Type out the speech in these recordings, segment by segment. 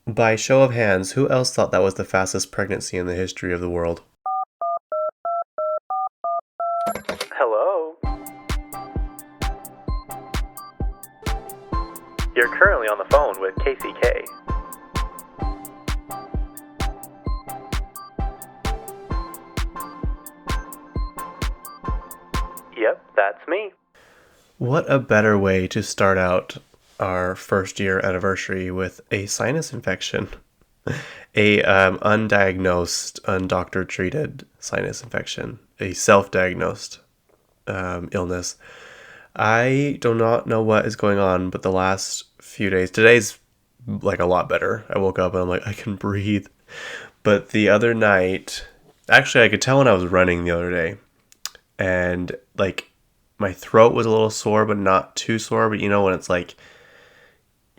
By show of hands, who else thought that was the fastest pregnancy in the history of the world? Hello? You're currently on the phone with KCK. Yep, that's me. What a better way to start out our first year anniversary with a sinus infection. A undiagnosed, undoctor treated sinus infection. A self-diagnosed illness. I do not know what is going on, but the last few days, today's like a lot better. I woke up and I'm like, I can breathe. But the other night, actually, I could tell when I was running the other day, and like my throat was a little sore, but not too sore. But you know, when it's like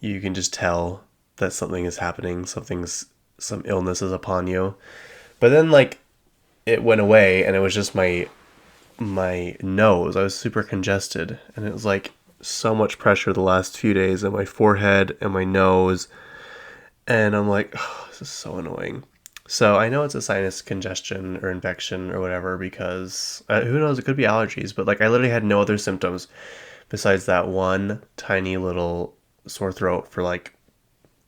you can just tell that something is happening, some illness is upon you. But then like it went away, and it was just my nose. I was super congested, and it was like so much pressure the last few days in my forehead and my nose, and I'm like, oh, this is so annoying. So I know it's a sinus congestion or infection or whatever because who knows, it could be allergies, but like I literally had no other symptoms besides that one tiny little sore throat for like,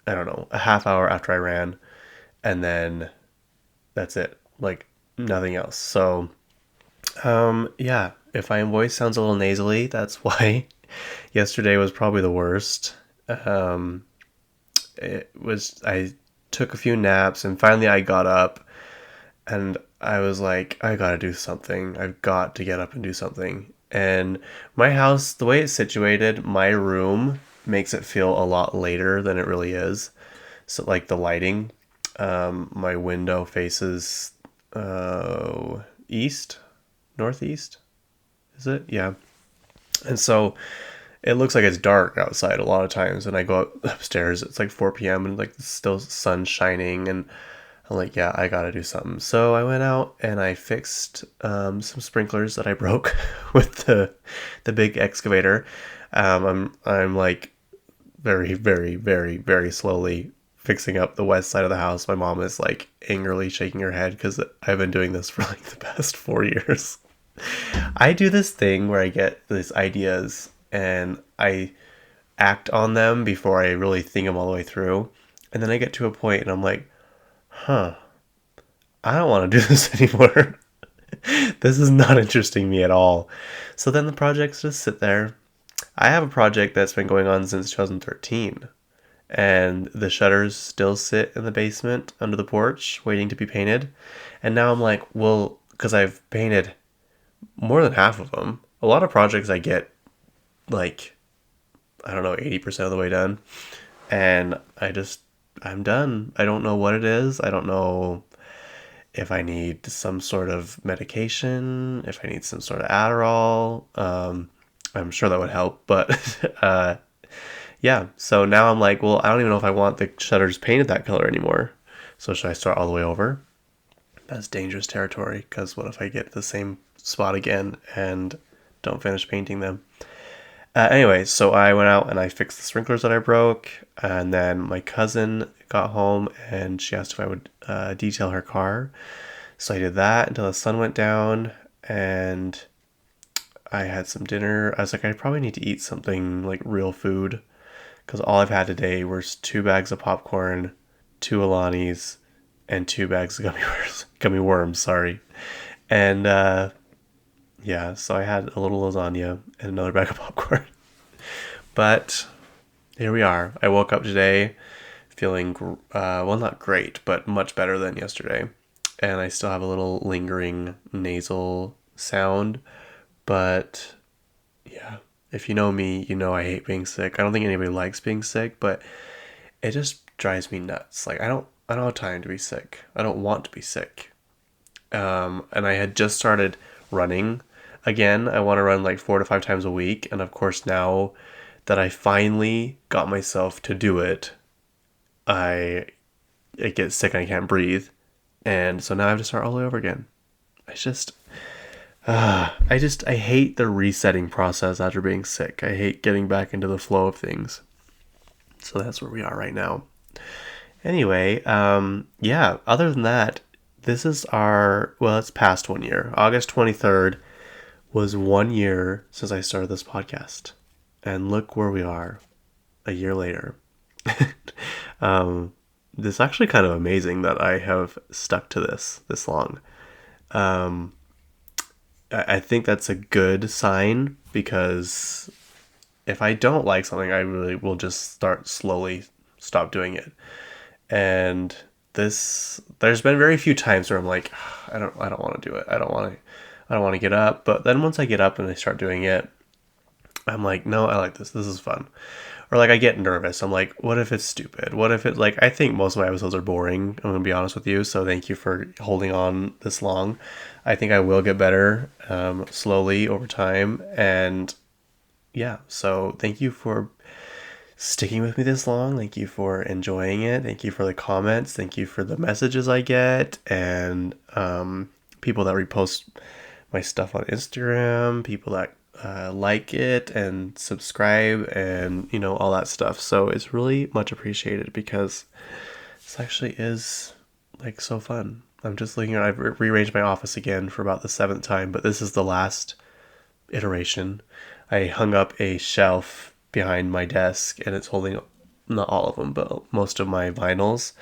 I don't know, a half hour after I ran, and then that's it. Like nothing else. So yeah, if my voice sounds a little nasally, that's why. Yesterday was probably the worst. Um, I took a few naps, and finally I got up, and I was like, I gotta do something. I've got to get up and do something. And my house, the way it's situated, my room makes it feel a lot later than it really is. So like the lighting, my window faces east, northeast, is it? Yeah. And so it looks like it's dark outside a lot of times. And I go upstairs, it's like 4 p.m. and like still sun shining. And I'm like, yeah, I gotta do something. So I went out and I fixed some sprinklers that I broke with the big excavator. I'm like very, very, very, very slowly fixing up the west side of the house. My mom is like angrily shaking her head because I've been doing this for like the past 4 years. I do this thing where I get these ideas and I act on them before I really think them all the way through. And then I get to a point and I'm like, huh, I don't want to do this anymore. This is not interesting me at all. So then the projects just sit there. I have a project that's been going on since 2013, and the shutters still sit in the basement under the porch waiting to be painted. And now I'm like, well, because I've painted more than half of them. A lot of projects I get like, I don't know, 80% of the way done. And I'm done. I don't know what it is. I don't know if I need some sort of medication, if I need some sort of Adderall. I'm sure that would help. But yeah, so now I'm like, well, I don't even know if I want the shutters painted that color anymore. So should I start all the way over? That's dangerous territory, because what if I get the same spot again and don't finish painting them? Anyway, so I went out and I fixed the sprinklers that I broke, and then my cousin got home and she asked if I would detail her car. So I did that until the sun went down, and I had some dinner. I was like, I probably need to eat something like real food because all I've had today was 2 bags of popcorn, 2 Alanis, and 2 bags of gummy worms. Sorry, and yeah, so I had a little lasagna and another bag of popcorn. But here we are. I woke up today feeling, well, not great, but much better than yesterday. And I still have a little lingering nasal sound. But yeah, if you know me, you know I hate being sick. I don't think anybody likes being sick, but it just drives me nuts. Like I don't have time to be sick. I don't want to be sick. And I had just started running again. I want to run like 4 to 5 times a week. And of course, now that I finally got myself to do it, I it gets sick and I can't breathe. And so now I have to start all the way over again. It's just, I hate the resetting process after being sick. I hate getting back into the flow of things. So that's where we are right now. Anyway, yeah, other than that, this is it's past 1 year. August 23rd was 1 year since I started this podcast. And look where we are a year later. This is actually kind of amazing that I have stuck to this long. Um, I think that's a good sign because if I don't like something, I really will just slowly stop doing it. And there's been very few times where I'm like, I don't want to do it. I don't want to get up. But then once I get up and I start doing it, I'm like, no, I like this. This is fun. Or like I get nervous. I'm like, what if it's stupid? What if it I think most of my episodes are boring. I'm gonna be honest with you. So thank you for holding on this long. I think I will get better slowly over time. And yeah, so thank you for sticking with me this long. Thank you for enjoying it. Thank you for the comments. Thank you for the messages I get and people that repost my stuff on Instagram, people that like it and subscribe and all that stuff. So it's really much appreciated because this actually is so fun. I'm just looking at I've rearranged my office again for about the seventh time, but this is the last iteration. I hung up a shelf behind my desk and it's holding not all of them but most of my vinyls,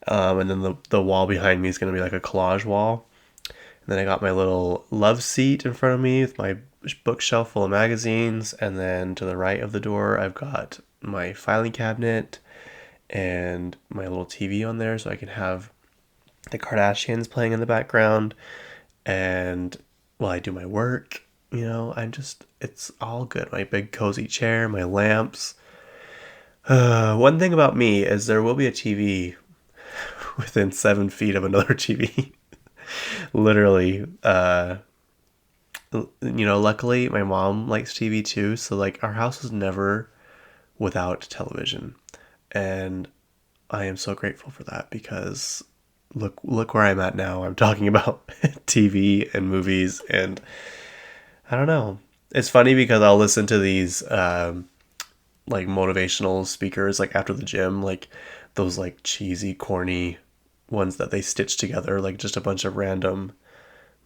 and then the wall behind me is going to be like a collage wall. And then I got my little love seat in front of me with my bookshelf full of magazines. And then to the right of the door, I've got my filing cabinet and my little TV on there so I can have the Kardashians playing in the background. And while I do my work, it's all good. My big cozy chair, my lamps. One thing about me is there will be a TV within 7 feet of another TV. Literally, luckily my mom likes TV too, so our house is never without television. And I am so grateful for that because look where I'm at now. I'm talking about TV and movies, and I don't know. It's funny because I'll listen to these motivational speakers after the gym, those cheesy, corny ones that they stitch together, just a bunch of random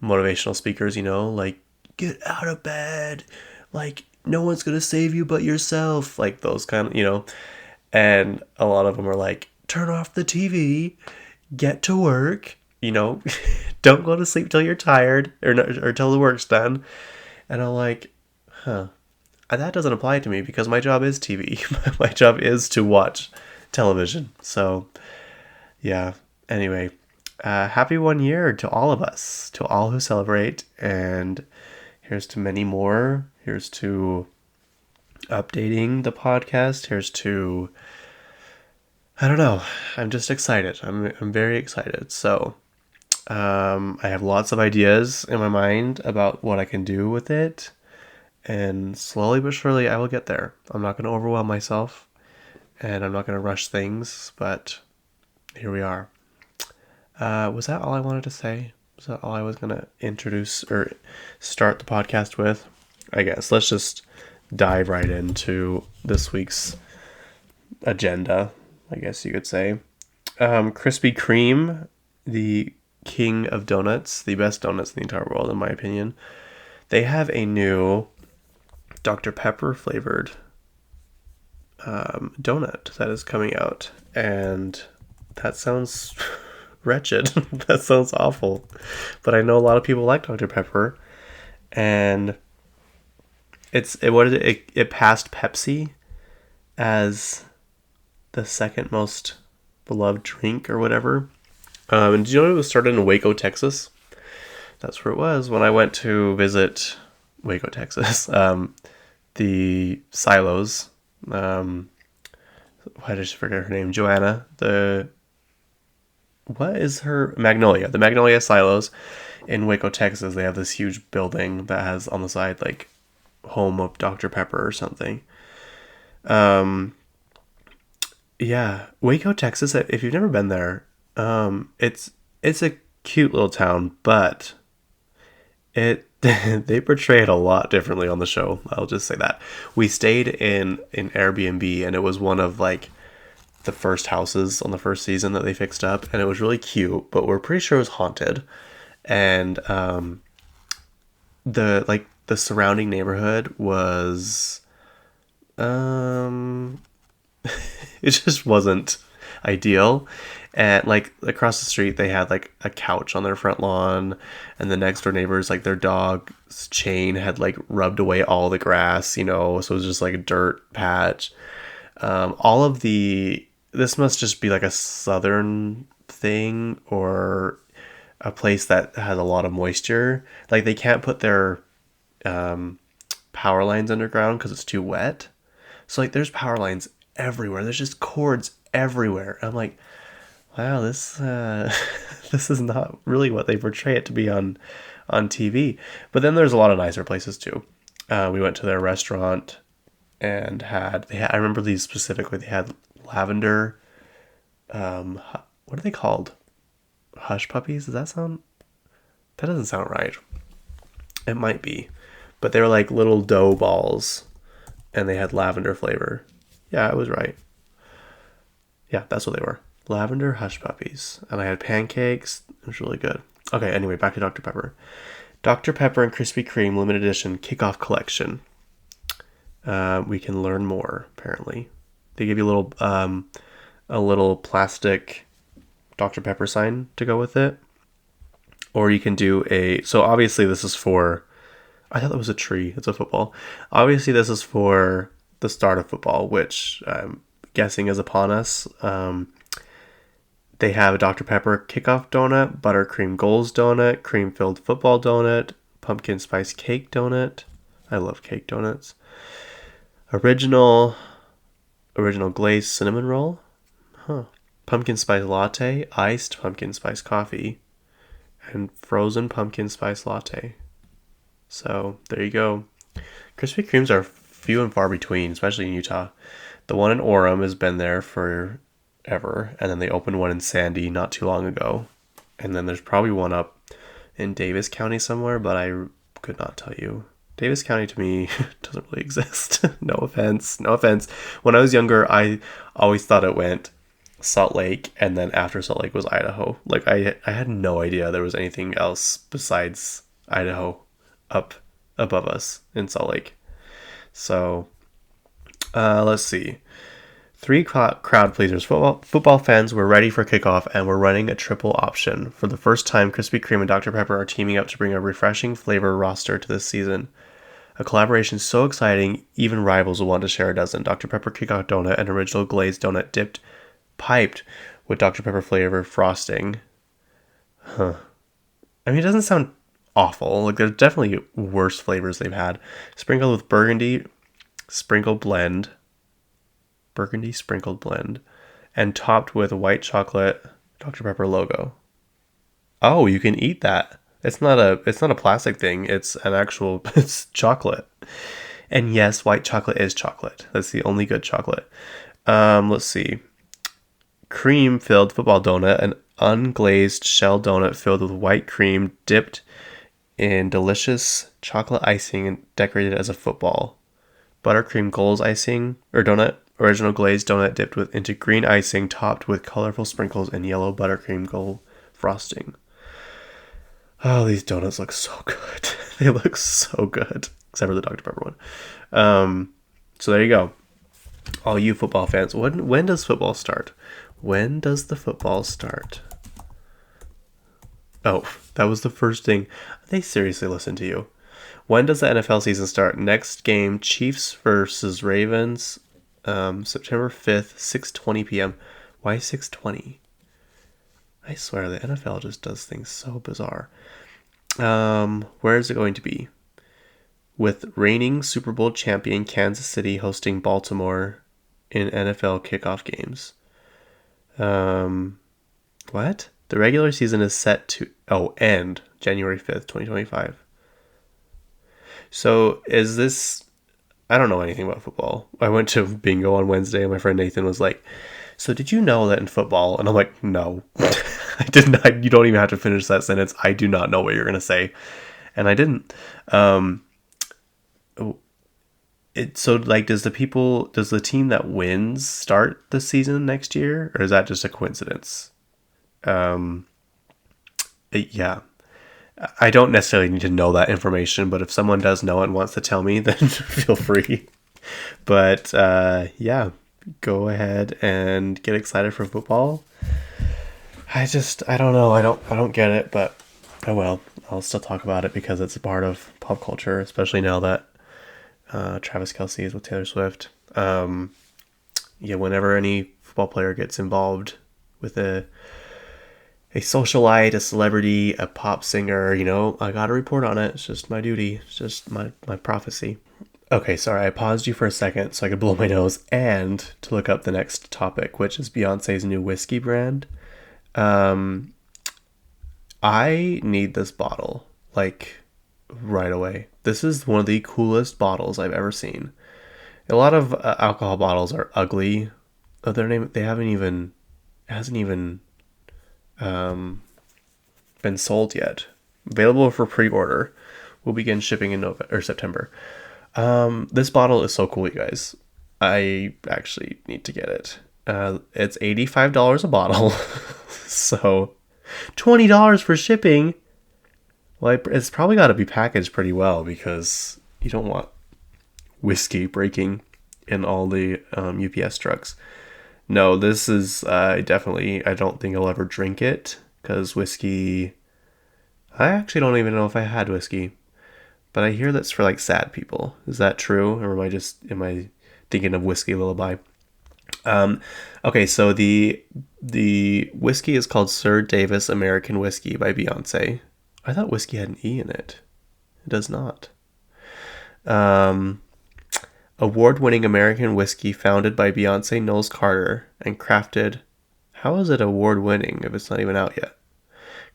motivational speakers, get out of bed, no one's gonna save you but yourself, those kind of, and a lot of them are turn off the TV, get to work, don't go to sleep till you're tired or till the work's done. And I'm like, that doesn't apply to me because my job is TV. My job is to watch television. So yeah. Anyway, happy 1 year to all of us, to all who celebrate, and here's to many more. Here's to updating the podcast. Here's to, I don't know. I'm just excited. I'm very excited. So, I have lots of ideas in my mind about what I can do with it, and slowly but surely I will get there. I'm not going to overwhelm myself, and I'm not going to rush things, but here we are. Was that all I wanted to say? Was that all I was going to introduce or start the podcast with? I guess let's just dive right into this week's agenda, I guess you could say. Krispie Kreme, the king of donuts, the best donuts in the entire world, in my opinion. They have a new Dr. Pepper flavored donut that is coming out, and that sounds wretched. That sounds awful. But I know a lot of people like Dr. Pepper, and it passed Pepsi as the second most beloved drink or whatever. And do you know it was started in Waco, Texas? That's where it was when I went to visit Waco, Texas. The silos. Why did she forget her name? Joanna. What is her? Magnolia. The Magnolia Silos in Waco, Texas. They have this huge building that has on the side home of Dr. Pepper or something. Yeah, Waco, Texas. If you've never been there, it's a cute little town, but they portray it a lot differently on the show. I'll just say that. We stayed in an Airbnb, and it was one of the first houses on the first season that they fixed up, and it was really cute, but we're pretty sure it was haunted. And the surrounding neighborhood was um it just wasn't ideal. And like across the street they had like a couch on their front lawn, and the next door neighbors, like their dog's chain had like rubbed away all the grass, so it was just like a dirt patch. All of the This must just be like a southern thing, or a place that has a lot of moisture. Like they can't put their power lines underground because it's too wet. So like there's power lines everywhere. There's just cords everywhere. I'm like, wow, this this is not really what they portray it to be on TV. But then there's a lot of nicer places too. We went to their restaurant and I remember these specifically. They had lavender. What are they called? Hush puppies? That doesn't sound right. It might be, but they were like little dough balls, and they had lavender flavor. Yeah, I was right. Yeah, that's what they were. Lavender hush puppies. And I had pancakes. It was really good. Okay, anyway, back to Dr. Pepper. Dr. Pepper and Krispie Kreme limited edition kickoff collection. We can learn more, apparently. They give you a little plastic Dr. Pepper sign to go with it. Or you can do so obviously this is for, I thought that was a tree. It's a football. Obviously this is for the start of football, which I'm guessing is upon us. They have a Dr. Pepper kickoff donut, buttercream goals donut, cream-filled football donut, pumpkin spice cake donut. I love cake donuts. Original glazed cinnamon roll. Pumpkin spice latte, iced pumpkin spice coffee, and frozen pumpkin spice latte. So there you go. Krispy Kremes are few and far between, especially in Utah. The one in Orem has been there forever, and then they opened one in Sandy not too long ago. And then there's probably one up in Davis County somewhere, but I could not tell you. Davis County to me doesn't really exist. No offense. When I was younger, I always thought it went Salt Lake, and then after Salt Lake was Idaho. Like I had no idea there was anything else besides Idaho up above us in Salt Lake. So let's see. 3 crowd pleasers. Football fans were ready for kickoff, and we're running a triple option. For the first time, Krispy Kreme and Dr. Pepper are teaming up to bring a refreshing flavor roster to this season. A collaboration so exciting, even rivals will want to share a dozen. Dr. Pepper kickoff donut and original glazed donut piped with Dr. Pepper flavor frosting. I mean, it doesn't sound awful. Like, there's definitely worse flavors they've had. Sprinkled with burgundy sprinkled blend, and topped with white chocolate Dr. Pepper logo. Oh, you can eat that. It's not a plastic thing. It's it's chocolate. And yes, white chocolate is chocolate. That's the only good chocolate. Let's see. Cream-filled football donut, an unglazed shell donut filled with white cream dipped in delicious chocolate icing and decorated as a football. Buttercream goals icing, or donut, original glazed donut dipped into green icing topped with colorful sprinkles and yellow buttercream gold frosting. Oh, these donuts look so good. They look so good. Except for the Dr. Pepper one. So there you go. All you football fans. When does football start? When does the football start? Oh, that was the first thing. They seriously listen to you. When does the NFL season start? Next game, Chiefs versus Ravens, September 5th, 6:20 p.m. Why 6:20? I swear, the NFL just does things so bizarre. Where is it going to be? With reigning Super Bowl champion Kansas City hosting Baltimore in NFL kickoff games. What? The regular season is set to end January 5th, 2025. So is this... I don't know anything about football. I went to bingo on Wednesday and my friend Nathan was like, so did you know that in football? And I'm like, no. I didn't. You don't even have to finish that sentence. I do not know what you're going to say. And I didn't. So like, does the team that wins start the season next year, or is that just a coincidence? Um, yeah, I don't necessarily need to know that information, but if someone does know it and wants to tell me, then feel free. But yeah, go ahead and get excited for football. I don't know. I don't get it, but oh well. I'll still talk about it because it's a part of pop culture, especially now that Travis Kelce is with Taylor Swift. Yeah, whenever any football player gets involved with a socialite, a celebrity, a pop singer, I got to report on it. It's just my duty. It's just my prophecy. Okay, sorry, I paused you for a second so I could blow my nose and to look up the next topic, which is Beyonce's new whiskey brand. Um, I need this bottle, like, right away. This is one of the coolest bottles I've ever seen. A lot of alcohol bottles are ugly. They haven't even, it hasn't even been sold yet. Available for pre-order. Will begin shipping in November or September. This bottle is so cool, you guys. I actually need to get it. It's $85 a bottle, so $20 for shipping. Well, it's probably got to be packaged pretty well because you don't want whiskey breaking in all the UPS trucks. No, this is definitely. I don't think I'll ever drink it because whiskey. I actually don't even know if I had whiskey. But I hear that's for like sad people. Is that true? Or am I thinking of Whiskey Lullaby? Okay, so the whiskey is called Sir Davis American Whiskey by Beyonce. I thought whiskey had an E in it. It does not. Um, Award-winning American whiskey founded by Beyonce Knowles Carter and crafted. How is it award-winning if it's not even out yet?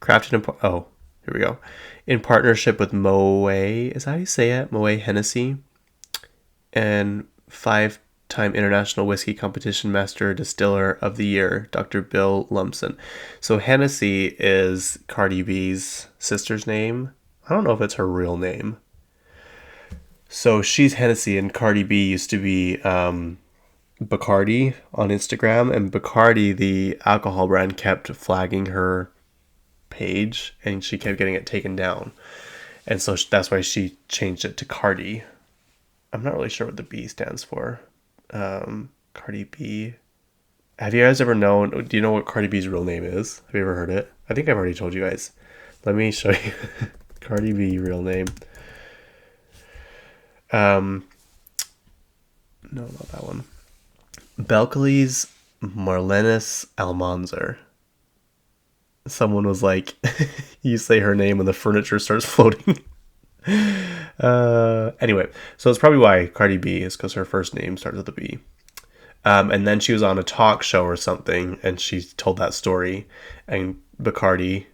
Crafted here we go. In partnership with Moet, is that how you say it? Moet Hennessy, and 5-time International Whiskey Competition Master Distiller of the Year, Dr. Bill Lumpson. So Hennessy is Cardi B's sister's name. I don't know if it's her real name. So she's Hennessy, and Cardi B used to be Bacardi on Instagram, and Bacardi, the alcohol brand, kept flagging her page and she kept getting it taken down, and so that's why she changed it to Cardi. I'm not really sure what the B stands for. Cardi B. Have you guys ever known? Do you know what Cardi B's real name is? Have you ever heard it? I think I've already told you guys. Let me show you. Cardi B real name. No, not that one. Belcalis Marlenis Almanzar. Someone was like, you say her name and the furniture starts floating. Anyway, so it's probably why Cardi B is because her first name starts with a B. And then she was on a talk show or something, and she told that story, and Bacardi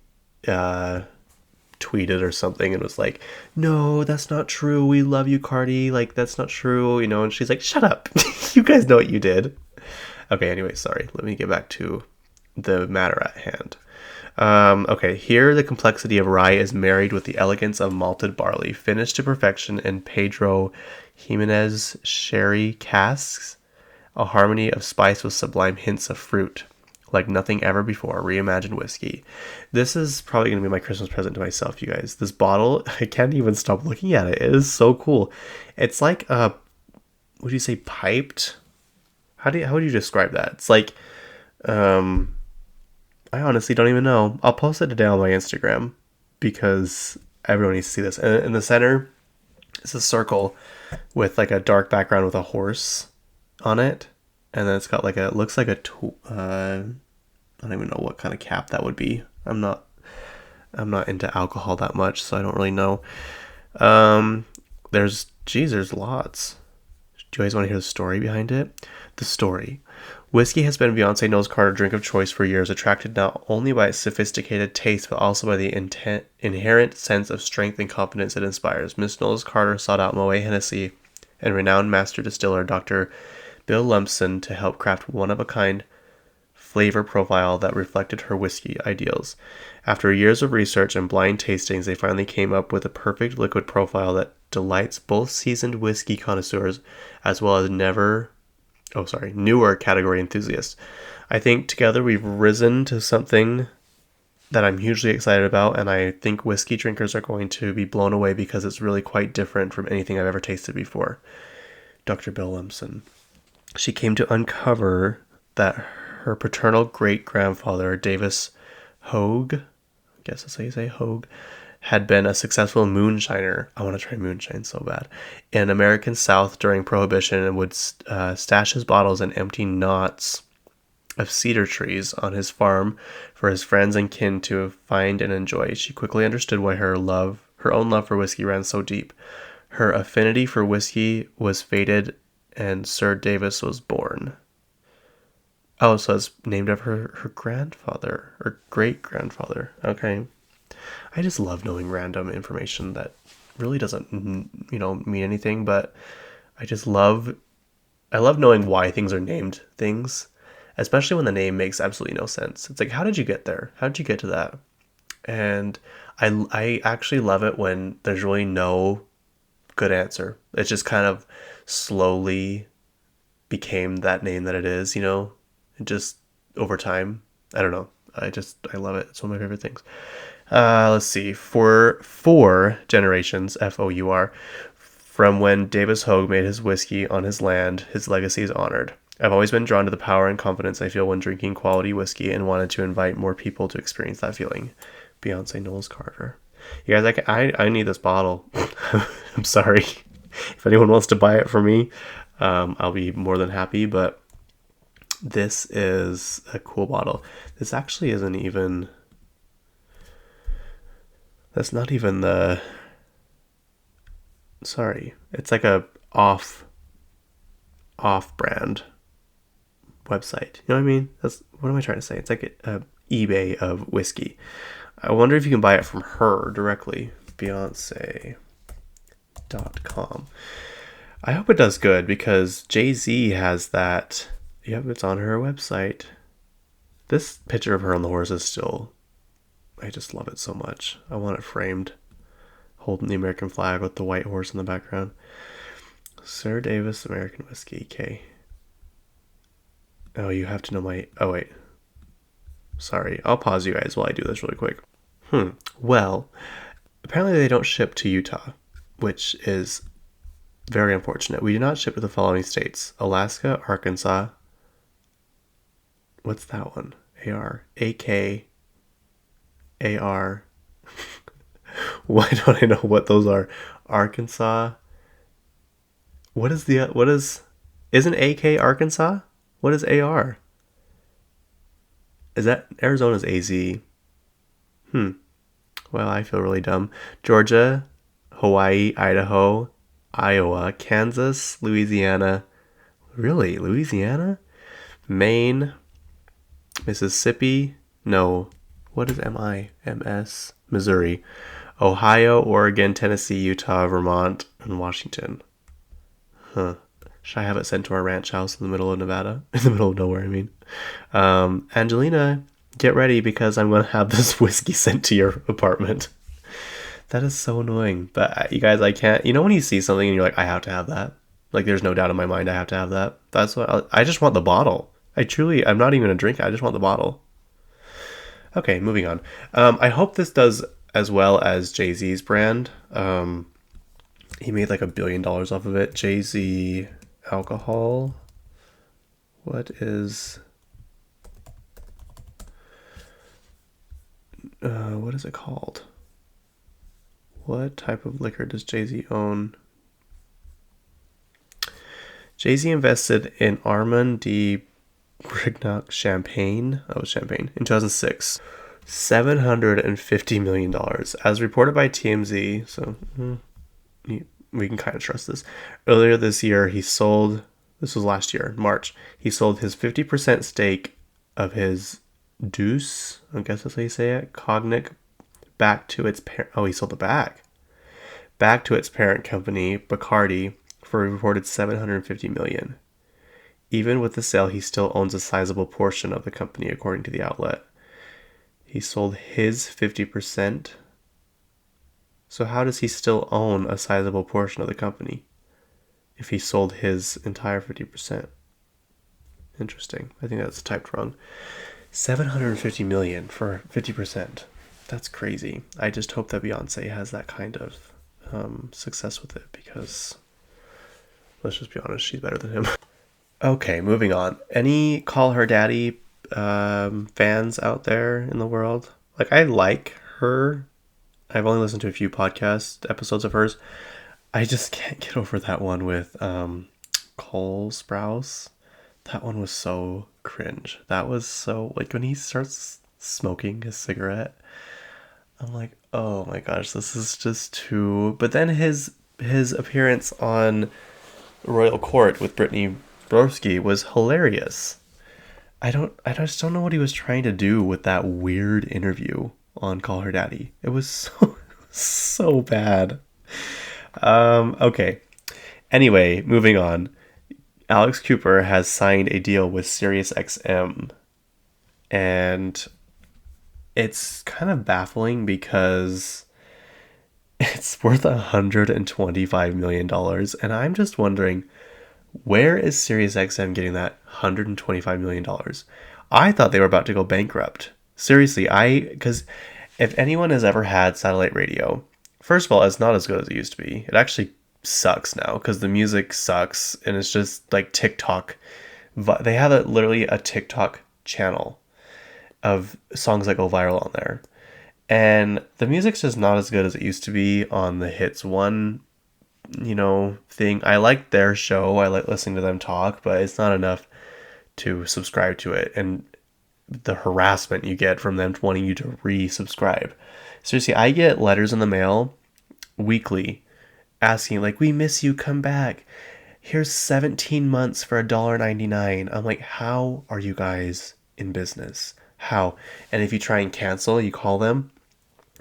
tweeted or something and was like, no, that's not true. We love you, Cardi. Like, that's not true, and she's like, shut up. You guys know what you did. Okay, anyway, sorry. Let me get back to the matter at hand. Okay, here the complexity of rye is married with the elegance of malted barley, finished to perfection in Pedro Jimenez sherry casks, a harmony of spice with sublime hints of fruit, like nothing ever before, reimagined whiskey. This is probably going to be my Christmas present to myself, you guys. This bottle, I can't even stop looking at it. It is so cool. It's like, would you say piped? How would you describe that? It's like, I honestly don't even know. I'll post it today on my Instagram because everyone needs to see this. And in the center, it's a circle with like a dark background with a horse on it. And then it's got like looks like a, I don't even know what kind of cap that would be. I'm not into alcohol that much, so I don't really know. There's lots. Do you guys want to hear the story behind it? The story. Whiskey has been Beyonce Knowles Carter drink of choice for years, attracted not only by its sophisticated taste, but also by the inherent sense of strength and confidence it inspires. Miss Knowles Carter sought out Moet Hennessy and renowned master distiller Dr. Bill Lumpson to help craft one-of-a-kind flavor profile that reflected her whiskey ideals. After years of research and blind tastings, they finally came up with a perfect liquid profile that delights both seasoned whiskey connoisseurs as well as newer category enthusiasts. I think together we've risen to something that I'm hugely excited about, and I think whiskey drinkers are going to be blown away because it's really quite different from anything I've ever tasted before. Dr. Bill Lemson. She came to uncover that her paternal great-grandfather, Davis Hogue, I guess that's how you say Hogue, had been a successful moonshiner. I want to try moonshine so bad. In American South during Prohibition, and would stash his bottles and empty knots of cedar trees on his farm for his friends and kin to find and enjoy. She quickly understood why her own love for whiskey ran so deep. Her affinity for whiskey was fated, and Sir Davis was born. Oh, so it's named after her grandfather, or great-grandfather. Okay. I just love knowing random information that really doesn't, mean anything, but I love knowing why things are named things, especially when the name makes absolutely no sense. It's like, how did you get there? How did you get to that? And I actually love it when there's really no good answer. It just kind of slowly became that name that it is, just over time. I don't know. I love it. It's one of my favorite things. Let's see. For 4 generations, Four, from when Davis Hogue made his whiskey on his land, his legacy is honored. I've always been drawn to the power and confidence I feel when drinking quality whiskey and wanted to invite more people to experience that feeling. Beyonce Knowles Carter. You guys, I need this bottle. I'm sorry. If anyone wants to buy it for me, I'll be more than happy, but this is a cool bottle. This actually isn't even... That's not even the... Sorry. It's like a off-brand website. You know what I mean? What am I trying to say? It's like a eBay of whiskey. I wonder if you can buy it from her directly. Beyonce.com. I hope it does good because Jay-Z has that. Yep, it's on her website. This picture of her on the horse is still... I just love it so much. I want it framed, holding the American flag with the white horse in the background. Sir Davis American Whiskey, K. Oh, you have to know my... Oh, wait. Sorry, I'll pause you guys while I do this really quick. Well, apparently they don't ship to Utah, which is very unfortunate. We do not ship to the following states: Alaska, Arkansas. What's that one? AR. Why don't I know what those are? Arkansas. Isn't AK Arkansas? What is AR? Is that Arizona's AZ? Well, I feel really dumb. Georgia, Hawaii, Idaho, Iowa, Kansas, Louisiana. Really? Louisiana? Maine, Mississippi. No. What is MS? Missouri. Ohio, Oregon, Tennessee, Utah, Vermont, and Washington. Should I have it sent to our ranch house in the middle of Nevada? In the middle of nowhere, I mean. Angelina, get ready because I'm going to have this whiskey sent to your apartment. That is so annoying. But you guys, I can't... You know when you see something and you're like, I have to have that? Like, there's no doubt in my mind I have to have that. That's what... I just want the bottle. I'm not even going to drink it. I just want the bottle. Okay, moving on. I hope this does as well as Jay-Z's brand. He made like $1 billion off of it. Jay-Z alcohol. What is it called? What type of liquor does Jay-Z own? Jay-Z invested in Armand de Brignac Champagne. Oh, Champagne. In 2006. $750 million. As reported by TMZ. So, we can kind of trust this. Earlier this year, this was last year, March, he sold his 50% stake of his Deuce, I guess that's how you say it, Cognac, back to its he sold it back to its parent company, Bacardi, for a reported $750 million. Even with the sale, he still owns a sizable portion of the company, according to the outlet. He sold his 50% So how does he still own a sizable portion of the company if he sold his entire 50%? Interesting. I think that's typed wrong. 750 million for 50%. That's crazy. I just hope that Beyonce has that kind of success with it, because let's just be honest, she's better than him. Okay, moving on. Any Call Her Daddy fans out there in the world? Like, I like her. I've only listened to a few podcast episodes of hers. I just can't get over that one with Cole Sprouse. That one was so cringe. That was so, like, when he starts smoking his cigarette, I'm like, oh my gosh, this is just too. But then his appearance on Royal Court with Brittany Broski was hilarious. I just don't know what he was trying to do with that weird interview on Call Her Daddy. It was so bad. Okay. Anyway, moving on. Alex Cooper has signed a deal with SiriusXM, and it's kind of baffling because it's worth $125 million, and I'm just wondering, where is SiriusXM getting that $125 million? I thought they were about to go bankrupt. Seriously, because if anyone has ever had satellite radio, first of all, it's not as good as it used to be. It actually sucks now because the music sucks and it's just like TikTok. They have literally a TikTok channel of songs that go viral on there. And the music's just not as good as it used to be on the Hits One, thing. I like their show. I like listening to them talk, but it's not enough to subscribe to it. And the harassment you get from them wanting you to resubscribe. Seriously, I get letters in the mail weekly asking, like, we miss you, come back. Here's 17 months for $1.99. I'm like, how are you guys in business? How? And if you try and cancel, you call them,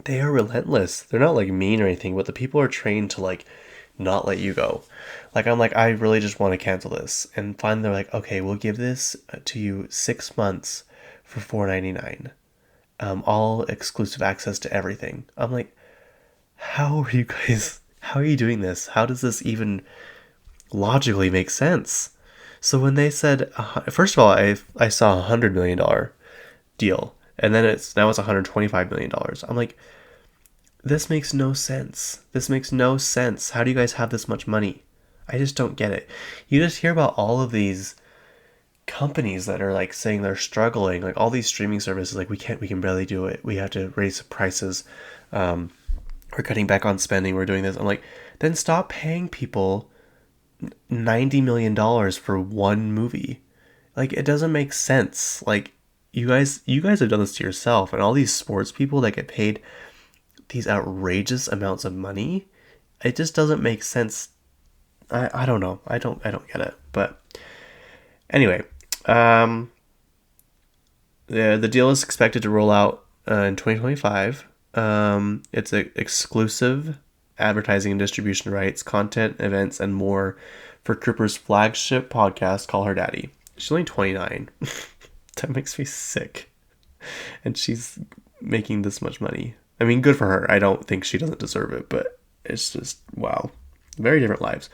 they are relentless. They're not like mean or anything, but the people are trained to like not let you go. Like, I'm like, I really just want to cancel this. And finally they're like, okay, we'll give this to you 6 months for $4.99. All exclusive access to everything. I'm like, how are you doing this? How does this even logically make sense? So when they said, first of all, I saw $100 million deal, and then now it's $125 million. I'm like, this makes no sense. This makes no sense. How do you guys have this much money? I just don't get it. You just hear about all of these companies that are like saying they're struggling, like all these streaming services, like we can barely do it. We have to raise prices. We're cutting back on spending. We're doing this. I'm like, then stop paying people $90 million for one movie. Like, it doesn't make sense. Like, you guys have done this to yourself, and all these sports people that get paid these outrageous amounts of money, it just doesn't make sense. I don't know. I don't get it. But anyway, the deal is expected to roll out in 2025. It's exclusive advertising and distribution rights, content, events, and more for Cooper's flagship podcast, Call Her Daddy. She's only 29. That makes me sick. And she's making this much money. I mean, good for her. I don't think she doesn't deserve it, but it's just, wow. Very different lives.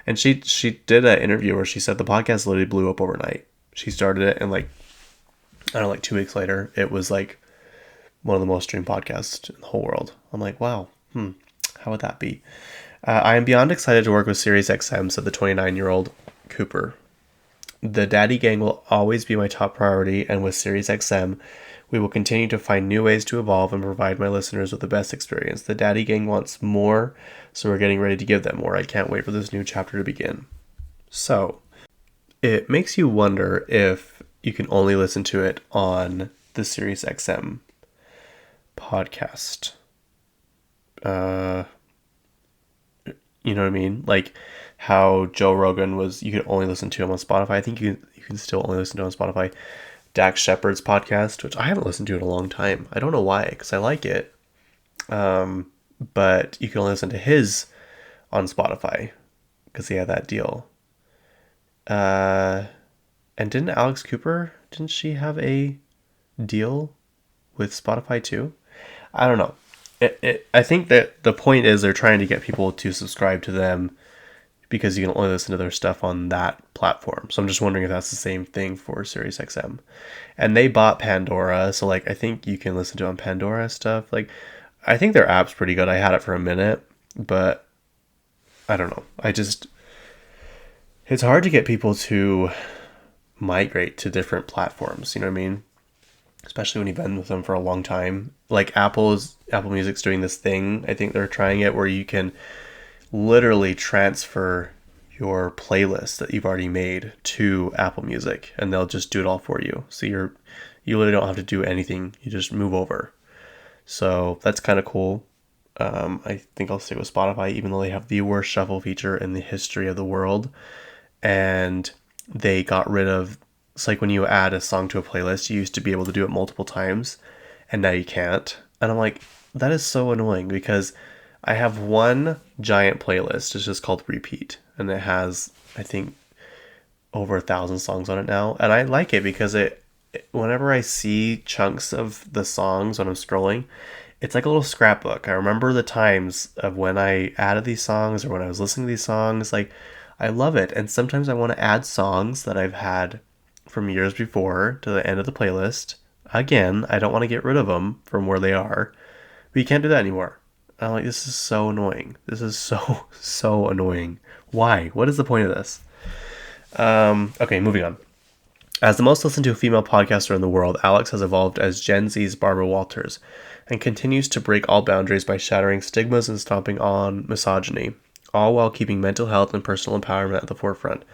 And she did an interview where she said the podcast literally blew up overnight. She started it, and like 2 weeks later, it was like one of the most streamed podcasts in the whole world. I'm like, wow, how would that be? I am beyond excited to work with SiriusXM, said the 29-year-old Cooper. The Daddy Gang will always be my top priority, and with SiriusXM, we will continue to find new ways to evolve and provide my listeners with the best experience. The Daddy Gang wants more, so we're getting ready to give them more. I can't wait for this new chapter to begin. So, it makes you wonder if you can only listen to it on the SiriusXM podcast. You know what I mean? Like how Joe Rogan was, you could only listen to him on Spotify. I think you can still only listen to him on Spotify. Dax Shepard's podcast, which I haven't listened to in a long time. I don't know why, because I like it. But you can only listen to his on Spotify because he had that deal. And didn't Alex Cooper, didn't she have a deal with Spotify too? I don't know. I think that the point is they're trying to get people to subscribe to them because you can only listen to their stuff on that platform. So I'm just wondering if that's the same thing for SiriusXM. And they bought Pandora, so like I think you can listen to on Pandora stuff. Like I think their app's pretty good. I had it for a minute, but I don't know. It's hard to get people to migrate to different platforms, you know what I mean? Especially when you've been with them for a long time. Like Apple Music's doing this thing. I think they're trying it where you can literally transfer your playlist that you've already made to Apple Music, and they'll just do it all for you. So you literally don't have to do anything. You just move over. So that's kind of cool. I think I'll stay with Spotify, even though they have the worst shuffle feature in the history of the world. And they got rid of, it's like when you add a song to a playlist, you used to be able to do it multiple times, and now you can't. And I'm like, that is so annoying because I have one giant playlist. It's just called Repeat, and it has, I think, over 1,000 songs on it now. And I like it because whenever I see chunks of the songs when I'm scrolling, it's like a little scrapbook. I remember the times of when I added these songs or when I was listening to these songs. Like, I love it. And sometimes I want to add songs that I've had from years before to the end of the playlist. Again, I don't want to get rid of them from where they are. But you can't do that anymore. I'm like, this is so annoying. This is so, so annoying. Why? What is the point of this? Okay, moving on. As the most listened to female podcaster in the world, Alex has evolved as Gen Z's Barbara Walters and continues to break all boundaries by shattering stigmas and stomping on misogyny, all while keeping mental health and personal empowerment at the forefront.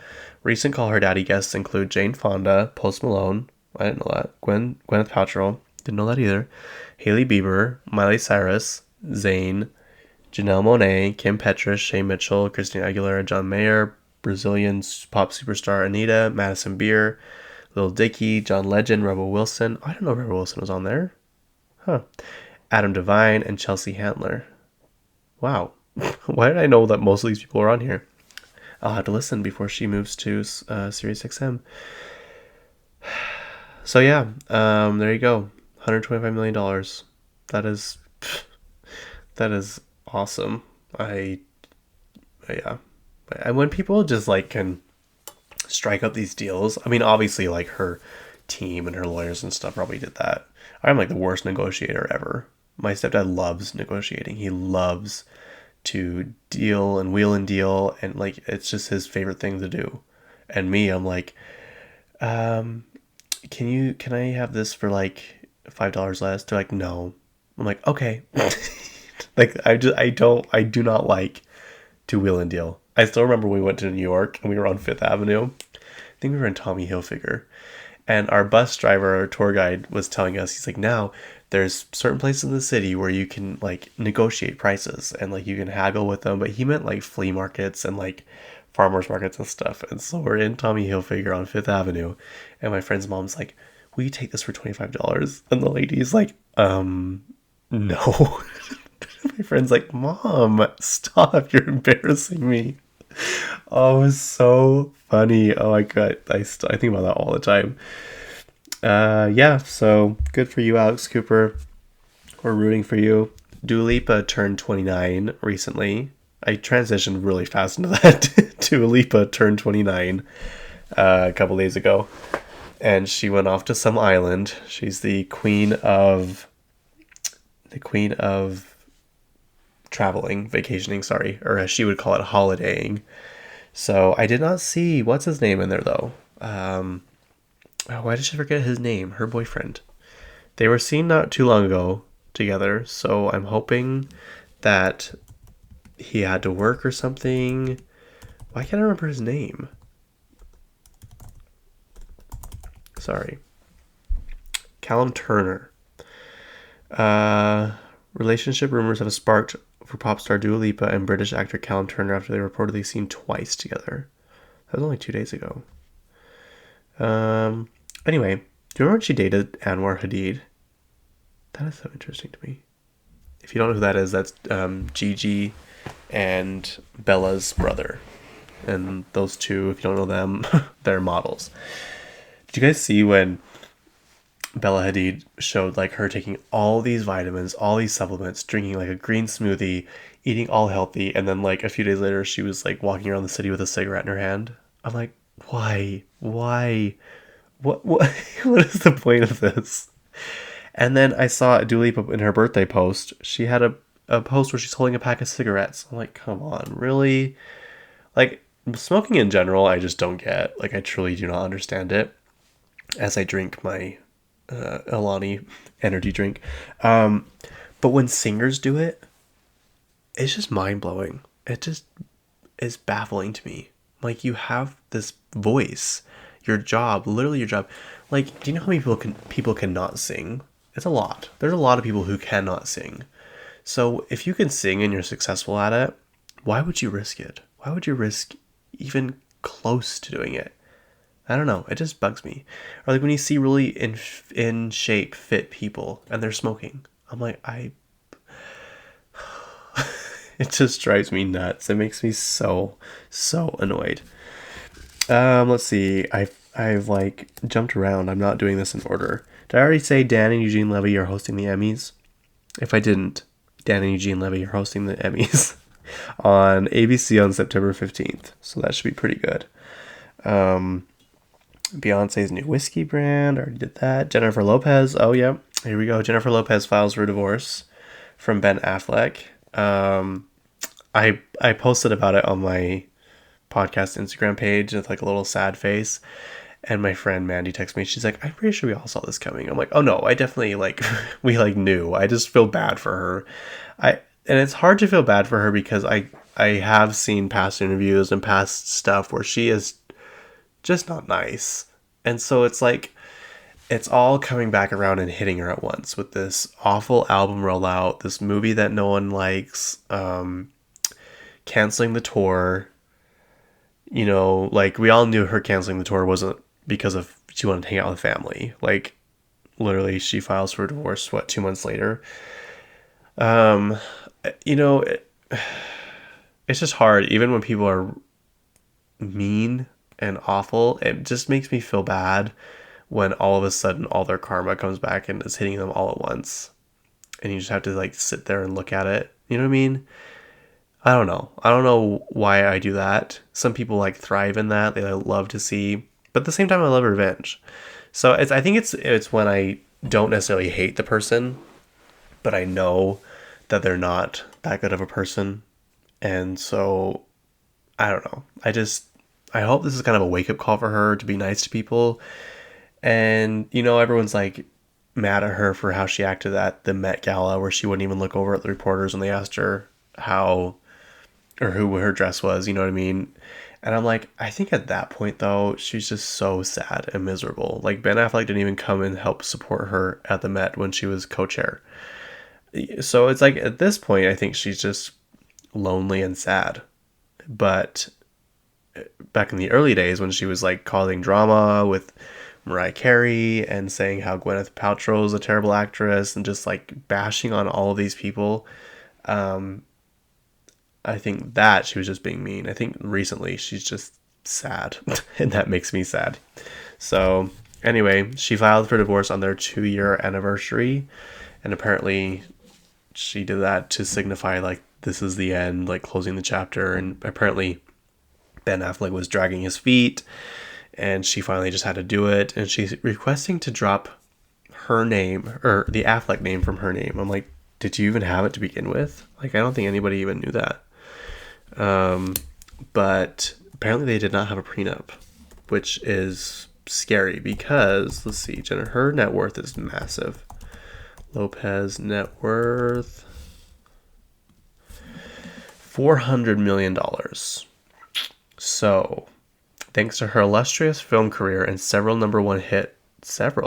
Recent Call Her Daddy guests include Jane Fonda, Post Malone, I didn't know that, Gwyneth Paltrow, didn't know that either, Hailey Bieber, Miley Cyrus, Zayn, Janelle Monáe, Kim Petras, Shay Mitchell, Christina Aguilera, John Mayer, Brazilian pop superstar Anita, Madison Beer, Lil Dicky, John Legend, Rebel Wilson. Oh, I didn't know Rebel Wilson was on there. Huh. Adam Devine, and Chelsea Handler. Wow. Why did I know that most of these people are on here? I'll have to listen before she moves to SiriusXM. So yeah, there you go. $125 million. That is awesome. Yeah. And when people just like can strike up these deals, I mean, obviously like her team and her lawyers and stuff probably did that. I'm like the worst negotiator ever. My stepdad loves negotiating. He loves to deal and wheel and deal, and like it's just his favorite thing to do. And me, I'm like, can I have this for like $5 less? They're like, no. I'm like, okay. Like I do not like to wheel and deal. I still remember we went to New York and we were on Fifth Avenue. I think we were in Tommy Hilfiger. And our bus driver, our tour guide, was telling us, he's like, now there's certain places in the city where you can like negotiate prices and like you can haggle with them. But he meant like flea markets and like farmers markets and stuff. And so we're in Tommy Hilfiger on Fifth Avenue. And my friend's mom's like, will you take this for $25? And the lady's like, no. My friend's like, Mom, stop. You're embarrassing me. Oh, it was so funny. Oh my God. I think about that all the time. Yeah, so good for you, Alex Cooper. We're rooting for you. Dua Lipa turned 29 recently. I transitioned really fast into that. Dua Lipa turned 29 a couple days ago. And she went off to some island. She's the queen of vacationing, or as she would call it, holidaying. So I did not see, what's his name in there though? Why did she forget his name? Her boyfriend. They were seen not too long ago together, so I'm hoping that he had to work or something. Why can't I remember his name? Sorry. Callum Turner. Relationship rumors have sparked for pop star Dua Lipa and British actor Callum Turner after they reportedly seen twice together. That was only 2 days ago. Anyway, do you remember when she dated Anwar Hadid? That is so interesting to me. If you don't know who that is, that's Gigi and Bella's brother. And those two, if you don't know them, they're models. Did you guys see when Bella Hadid showed like her taking all these vitamins, all these supplements, drinking like a green smoothie, eating all healthy, and then like a few days later she was like walking around the city with a cigarette in her hand. I'm like, why? Why? What what is the point of this? And then I saw Dua Lipa in her birthday post. She had a post where she's holding a pack of cigarettes. I'm like, come on, really? Like, smoking in general, I just don't get. Like, I truly do not understand it as I drink my Alani energy drink. But when singers do it, it's just mind blowing. It just is baffling to me. Like, you have this voice, your job, literally your job. Like, do you know how many people cannot sing? It's a lot. There's a lot of people who cannot sing. So if you can sing and you're successful at it, why would you risk it? Why would you risk even close to doing it? I don't know. It just bugs me. Or like when you see really in shape, fit people and they're smoking. I'm like, it just drives me nuts. It makes me so annoyed. Let's see. I've like jumped around. I'm not doing this in order. Did I already say Dan and Eugene Levy are hosting the Emmys? If I didn't, Dan and Eugene Levy are hosting the Emmys on ABC on September 15th. So that should be pretty good. Beyonce's new whiskey brand. Already did that. Jennifer Lopez. Oh, yeah. Here we go. Jennifer Lopez files for divorce from Ben Affleck. I posted about it on my podcast Instagram page with like a little sad face. And my friend Mandy texted me. She's like, I'm pretty sure we all saw this coming. I'm like, oh no, I definitely like, we like knew. I just feel bad for her. And it's hard to feel bad for her because I have seen past interviews and past stuff where she is just not nice. And so it's like, it's all coming back around and hitting her at once with this awful album rollout, this movie that no one likes, canceling the tour. You know, like we all knew her canceling the tour wasn't because of she wanted to hang out with family. Like literally she files for divorce, 2 months later. You know, it's just hard. Even when people are mean and awful, it just makes me feel bad when all of a sudden all their karma comes back and is hitting them all at once. And you just have to like sit there and look at it. You know what I mean? I don't know. I don't know why I do that. Some people like thrive in that. They love to see. But at the same time, I love revenge. So I think it's when I don't necessarily hate the person, but I know that they're not that good of a person. And so, I don't know. I hope this is kind of a wake-up call for her to be nice to people. And, you know, everyone's like mad at her for how she acted at the Met Gala where she wouldn't even look over at the reporters when they asked her how or who her dress was, you know what I mean? And I'm like, I think at that point though, she's just so sad and miserable. Like Ben Affleck didn't even come and help support her at the Met when she was co-chair. So it's like at this point, I think she's just lonely and sad. But back in the early days when she was like causing drama with Mariah Carey and saying how Gwyneth Paltrow is a terrible actress and just like bashing on all of these people, I think that she was just being mean. I think recently she's just sad and that makes me sad. So anyway, she filed for divorce on their 2-year anniversary, and apparently she did that to signify like this is the end, like closing the chapter. And apparently Ben Affleck was dragging his feet and she finally just had to do it, and she's requesting to drop her name or the Affleck name from her name. I'm like, did you even have it to begin with? Like, I don't think anybody even knew that. But apparently they did not have a prenup, which is scary because let's see, Jenna, her net worth is massive. Lopez net worth $400 million. So thanks to her illustrious film career and several number one hit, I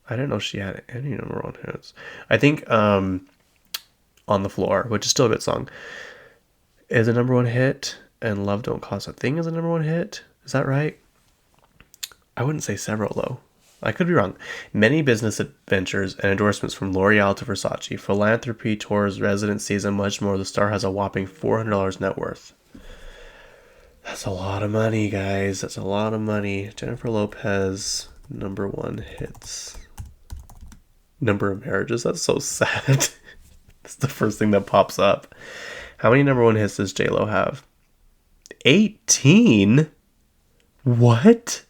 didn't know she had any number one hits. I think On the Floor, which is still a good song, is a number one hit, and Love Don't Cost a Thing is a number one hit. Is that right? I wouldn't say several, though. I could be wrong. Many business adventures and endorsements from L'Oreal to Versace, philanthropy, tours, residencies, and much more. The star has a whopping $400 net worth. That's a lot of money, guys. That's a lot of money. Jennifer Lopez number one hits. Number of marriages. That's so sad. It's the first thing that pops up. How many number one hits does J-Lo have? 18? What?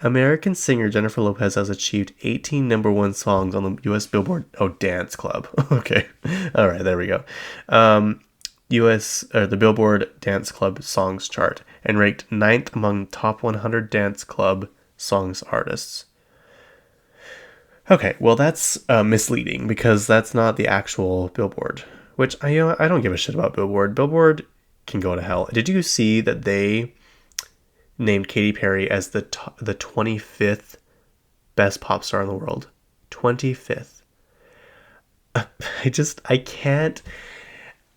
American singer Jennifer Lopez has achieved 18 number one songs on the U.S. Billboard Dance Club. Okay. All right, there we go. The Billboard Dance Club Songs chart and ranked 9th among top 100 dance club songs artists. Okay, well that's misleading because that's not the actual Billboard, which I don't give a shit about Billboard. Billboard can go to hell. Did you see that they named Katy Perry as the 25th best pop star in the world? 25th. I can't.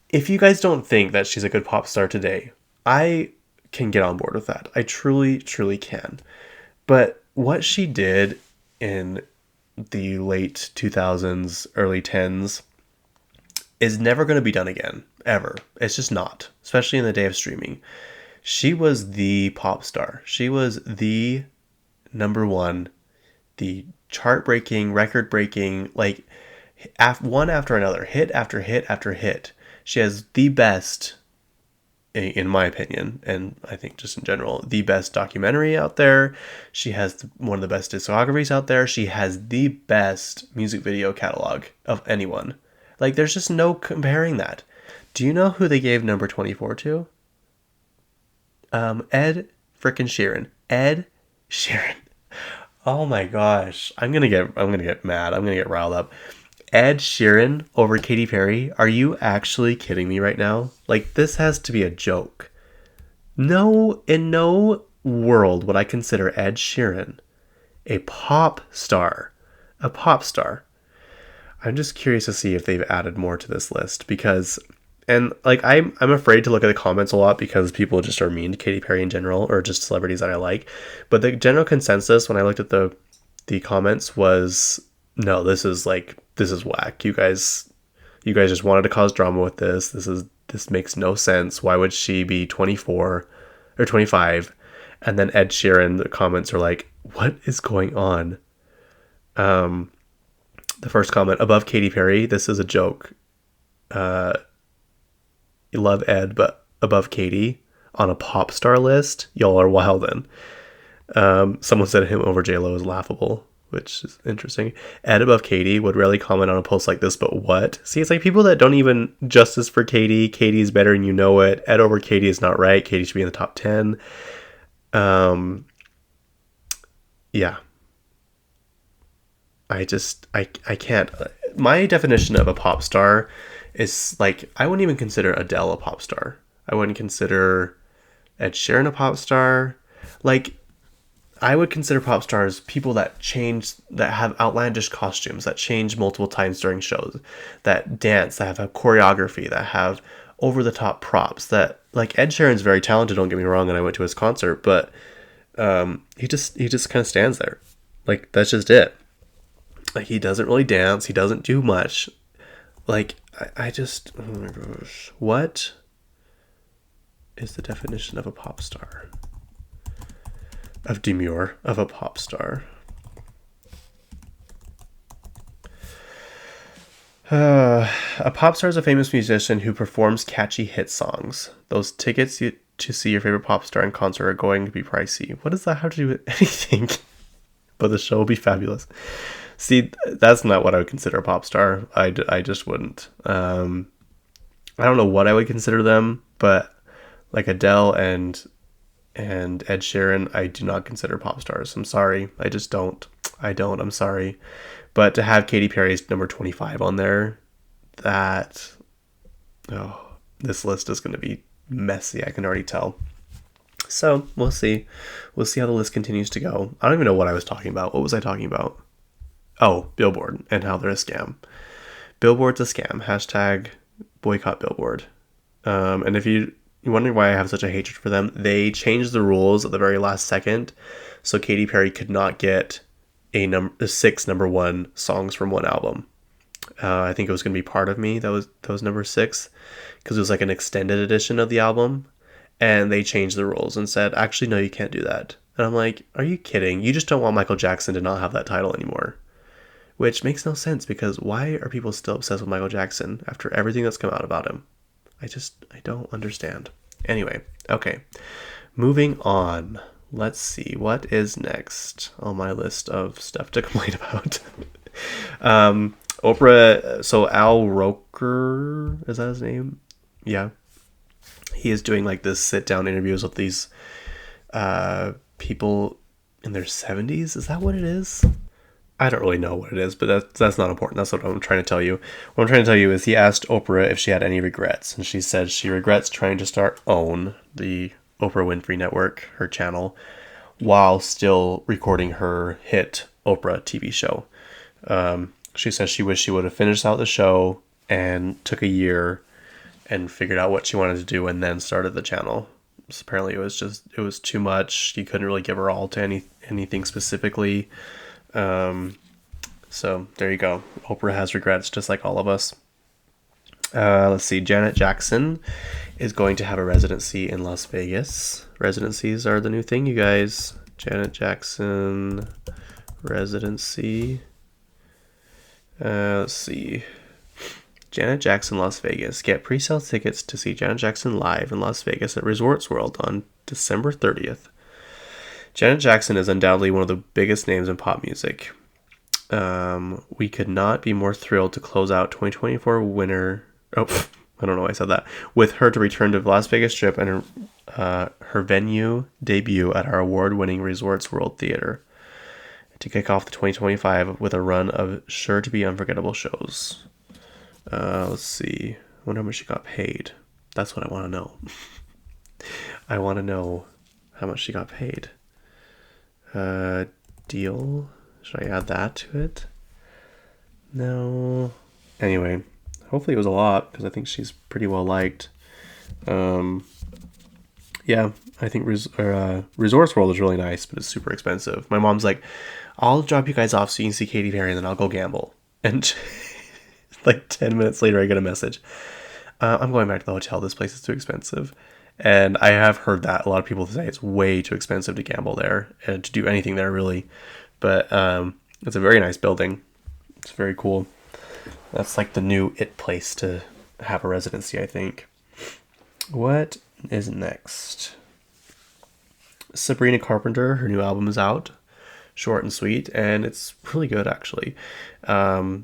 If you guys don't think that she's a good pop star today, I can get on board with that. I truly, truly can. But what she did in the late 2000s, early 10s is never going to be done again, ever. It's just not, especially in the day of streaming. She was the pop star. She was the number one, the chart-breaking, record-breaking, like one after another, hit after hit after hit. She has the best, in my opinion, and I think just in general, the best documentary out there. She has one of the best discographies out there. She has the best music video catalog of anyone. Like, there's just no comparing that. Do you know who they gave number 24 to? Ed frickin' Sheeran. Ed Sheeran. Oh my gosh. I'm gonna get mad. I'm gonna get riled up. Ed Sheeran over Katy Perry? Are you actually kidding me right now? Like, this has to be a joke. No, in no world would I consider Ed Sheeran a pop star. A pop star. I'm just curious to see if they've added more to this list because, and like I'm afraid to look at the comments a lot because people just are mean to Katy Perry in general or just celebrities that I like. But the general consensus when I looked at the comments was, no, this is whack. You guys just wanted to cause drama with this. This makes no sense. Why would she be 24 or 25? And then Ed Sheeran, the comments are like, what is going on? The first comment, above Katy Perry, this is a joke. You love Ed, but above Katy on a pop star list, y'all are wild then. Someone said him over J-Lo is laughable, which is interesting. Ed above Katy would rarely comment on a post like this, but what? See, it's like people that don't even justice for Katy. Katy is better and you know it. Ed over Katy is not right. Katy should be in the top 10. Yeah. I can't. My definition of a pop star is like, I wouldn't even consider Adele a pop star. I wouldn't consider Ed Sheeran a pop star. Like, I would consider pop stars people that have outlandish costumes, that change multiple times during shows, that dance, that have choreography, that have over-the-top props, that, like, Ed Sheeran's very talented, don't get me wrong, and I went to his concert, but he just kind of stands there. Like, that's just it. Like, he doesn't really dance, he doesn't do much. Like, I just, oh my gosh, what is the definition of a pop star? Of demure, of a pop star. A pop star is a famous musician who performs catchy hit songs. Those tickets to see your favorite pop star in concert are going to be pricey. What does that have to do with anything? But the show will be fabulous. See, that's not what I would consider a pop star. I just wouldn't. I don't know what I would consider them, but like Adele and Ed Sheeran, I do not consider pop stars. I'm sorry. I just don't. I'm sorry. But to have Katy Perry's number 25 on there, this list is going to be messy. I can already tell. So we'll see. We'll see how the list continues to go. I don't even know what I was talking about. What was I talking about? Oh, Billboard and how they're a scam. Billboard's a scam. Hashtag boycott Billboard. And if you're wondering why I have such a hatred for them, they changed the rules at the very last second, so Katy Perry could not get six number one songs from one album. I think it was going to be Part of Me that was number 6, because it was like an extended edition of the album, and they changed the rules and said, actually, no, you can't do that. And I'm like, are you kidding? You just don't want Michael Jackson to not have that title anymore. Which makes no sense because why are people still obsessed with Michael Jackson after everything that's come out about him? I don't understand. Anyway, okay. Moving on. Let's see. What is next on my list of stuff to complain about? Oprah, so Al Roker, is that his name? Yeah. He is doing like this sit down interviews with these people in their 70s. Is that what it is? I don't really know what it is, but that's not important. That's what I'm trying to tell you. What I'm trying to tell you is he asked Oprah if she had any regrets, and she said she regrets trying to start OWN, the Oprah Winfrey Network, her channel, while still recording her hit Oprah TV show. She says she wished she would have finished out the show and took a year and figured out what she wanted to do and then started the channel. So apparently it was too much. You couldn't really give her all to anything specifically. So there you go. Oprah has regrets just like all of us. Let's see. Janet Jackson is going to have a residency in Las Vegas. Residencies are the new thing, you guys. Janet Jackson residency. Let's see. Janet Jackson, Las Vegas. Get pre-sale tickets to see Janet Jackson live in Las Vegas at Resorts World on December 30th. Janet Jackson is undoubtedly one of the biggest names in pop music. We could not be more thrilled to close out 2024 winter. Oh, I don't know why I said that. With her to return to Las Vegas Strip and her venue debut at our award-winning Resorts World Theater to kick off the 2025 with a run of sure to be unforgettable shows. Let's see. I wonder how much she got paid. That's what I want to know. I want to know how much she got paid. Deal. Should I add that to it? No. Anyway, hopefully it was a lot because I think she's pretty well liked. Yeah, I think Resorts World is really nice, but it's super expensive. My mom's like, I'll drop you guys off so you can see Katy Perry and then I'll go gamble. And like 10 minutes later, I get a message. I'm going back to the hotel. This place is too expensive. And I have heard that a lot of people say it's way too expensive to gamble there and to do anything there really. But it's a very nice building. It's very cool. That's like the new it place to have a residency, I think. What is next? Sabrina Carpenter, her new album is out. Short and sweet, and it's really good actually. Not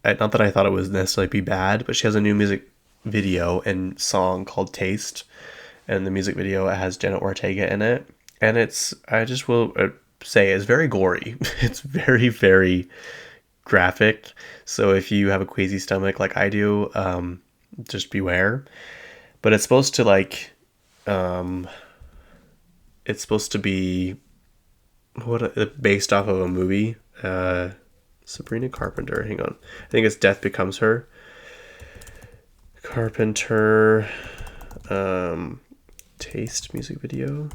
that I thought it was necessarily be bad, but she has a new music video and song called Taste, and the music video has Jenna Ortega in it, and I just will say it's very gory. It's very, very graphic, so if you have a queasy stomach like I do, just beware. But it's supposed to be based off of a movie. Sabrina Carpenter, hang on. I think it's Death Becomes Her. Carpenter Taste music video.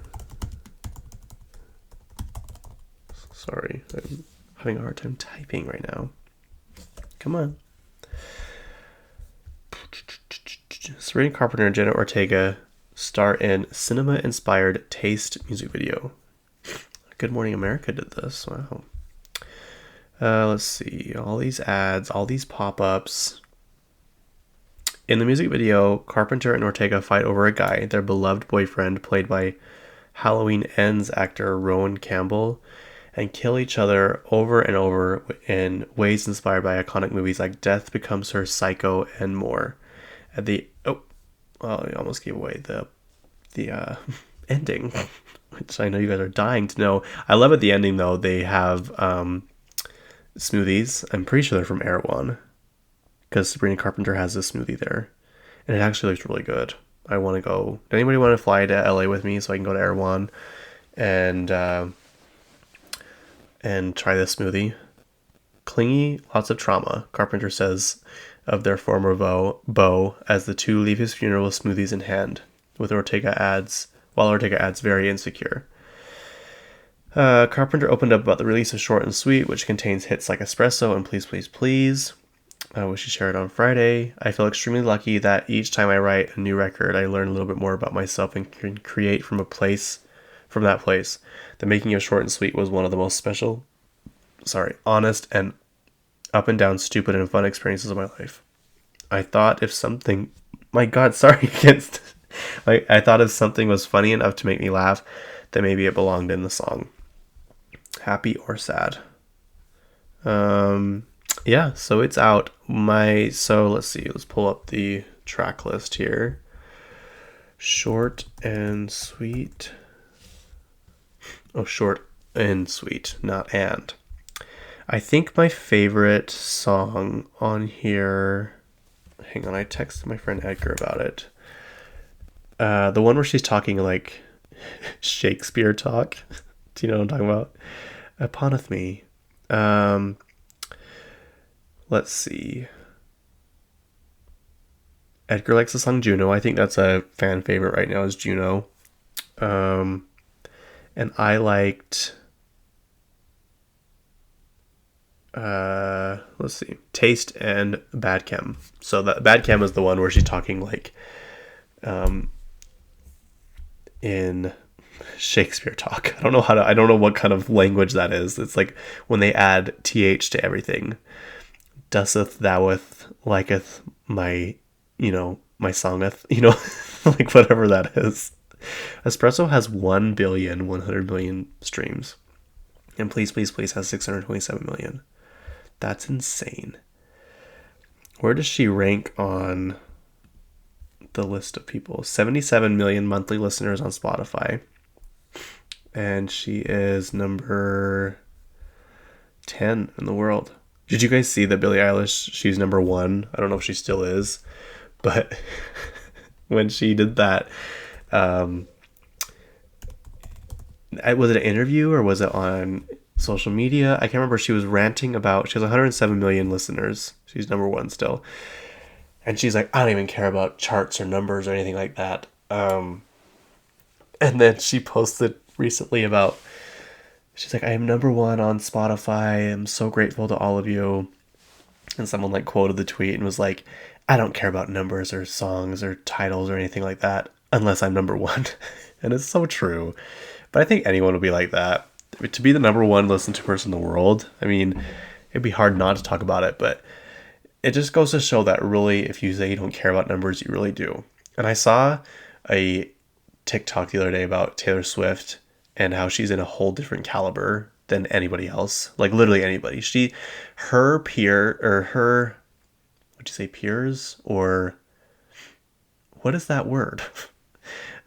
Sorry, I'm having a hard time typing right now. Come on. Sabrina Carpenter and Jenna Ortega star in cinema-inspired Taste music video. Good Morning America did this. Wow. Let's see. All these ads, all these pop-ups. In the music video, Carpenter and Ortega fight over a guy, their beloved boyfriend, played by Halloween Ends actor Rowan Campbell, and kill each other over and over in ways inspired by iconic movies like Death Becomes Her, Psycho, and more. At the I almost gave away the ending, which I know you guys are dying to know. I love at the ending though. They have smoothies. I'm pretty sure they're from Erewhon, because Sabrina Carpenter has a smoothie there, and it actually looks really good. I want to go. Does anybody want to fly to LA with me so I can go to Erewhon and try this smoothie? Clingy, lots of trauma, Carpenter says of their former beau as the two leave his funeral with smoothies in hand, while Ortega adds very insecure. Carpenter opened up about the release of Short and Sweet, which contains hits like Espresso and Please Please Please, which she shared on Friday. I feel extremely lucky that each time I write a new record, I learn a little bit more about myself and can create from from that place. The making of Short and Sweet was one of the most honest and up and down stupid and fun experiences of my life. I thought if something, my God, sorry, against, I thought if something was funny enough to make me laugh, then maybe it belonged in the song. Happy or sad. Yeah, so it's out. So let's see, let's pull up the track list here. Short and Sweet. Oh, Short and Sweet, not and. I think my favorite song on here, hang on, I texted my friend Edgar about it. The one where she's talking like Shakespeare talk. Do you know what I'm talking about? Uponeth me. Let's see. Edgar likes the song Juno. I think that's a fan favorite right now is Juno. And I liked let's see, Taste and Bad Chem. So that Bad Chem is the one where she's talking like in Shakespeare talk. I don't know what kind of language that is. It's like when they add th to everything. Doeseth, thoueth, liketh, my songeth, like whatever that is. Espresso has 1,100,000,000 streams. And Please Please Please has 627 million. That's insane. Where does she rank on the list of people? 77 million monthly listeners on Spotify. And she is number 10 in the world. Did you guys see that Billie Eilish, she's number 1? I don't know if she still is. But when she did that, was it an interview or was it on social media? I can't remember. She was ranting about, she has 107 million listeners. She's number 1 still. And she's like, I don't even care about charts or numbers or anything like that. And then she posted recently about, she's like, I am number 1 on Spotify. I'm so grateful to all of you. And someone like quoted the tweet and was like, I don't care about numbers or songs or titles or anything like that unless I'm number 1. And it's so true. But I think anyone would be like that. To be the number 1 listened to person in the world, I mean, it'd be hard not to talk about it, but it just goes to show that really, if you say you don't care about numbers, you really do. And I saw a TikTok the other day about Taylor Swift and how she's in a whole different caliber than anybody else. Like literally anybody. Her peer, or her, would you say peers? Or what is that word?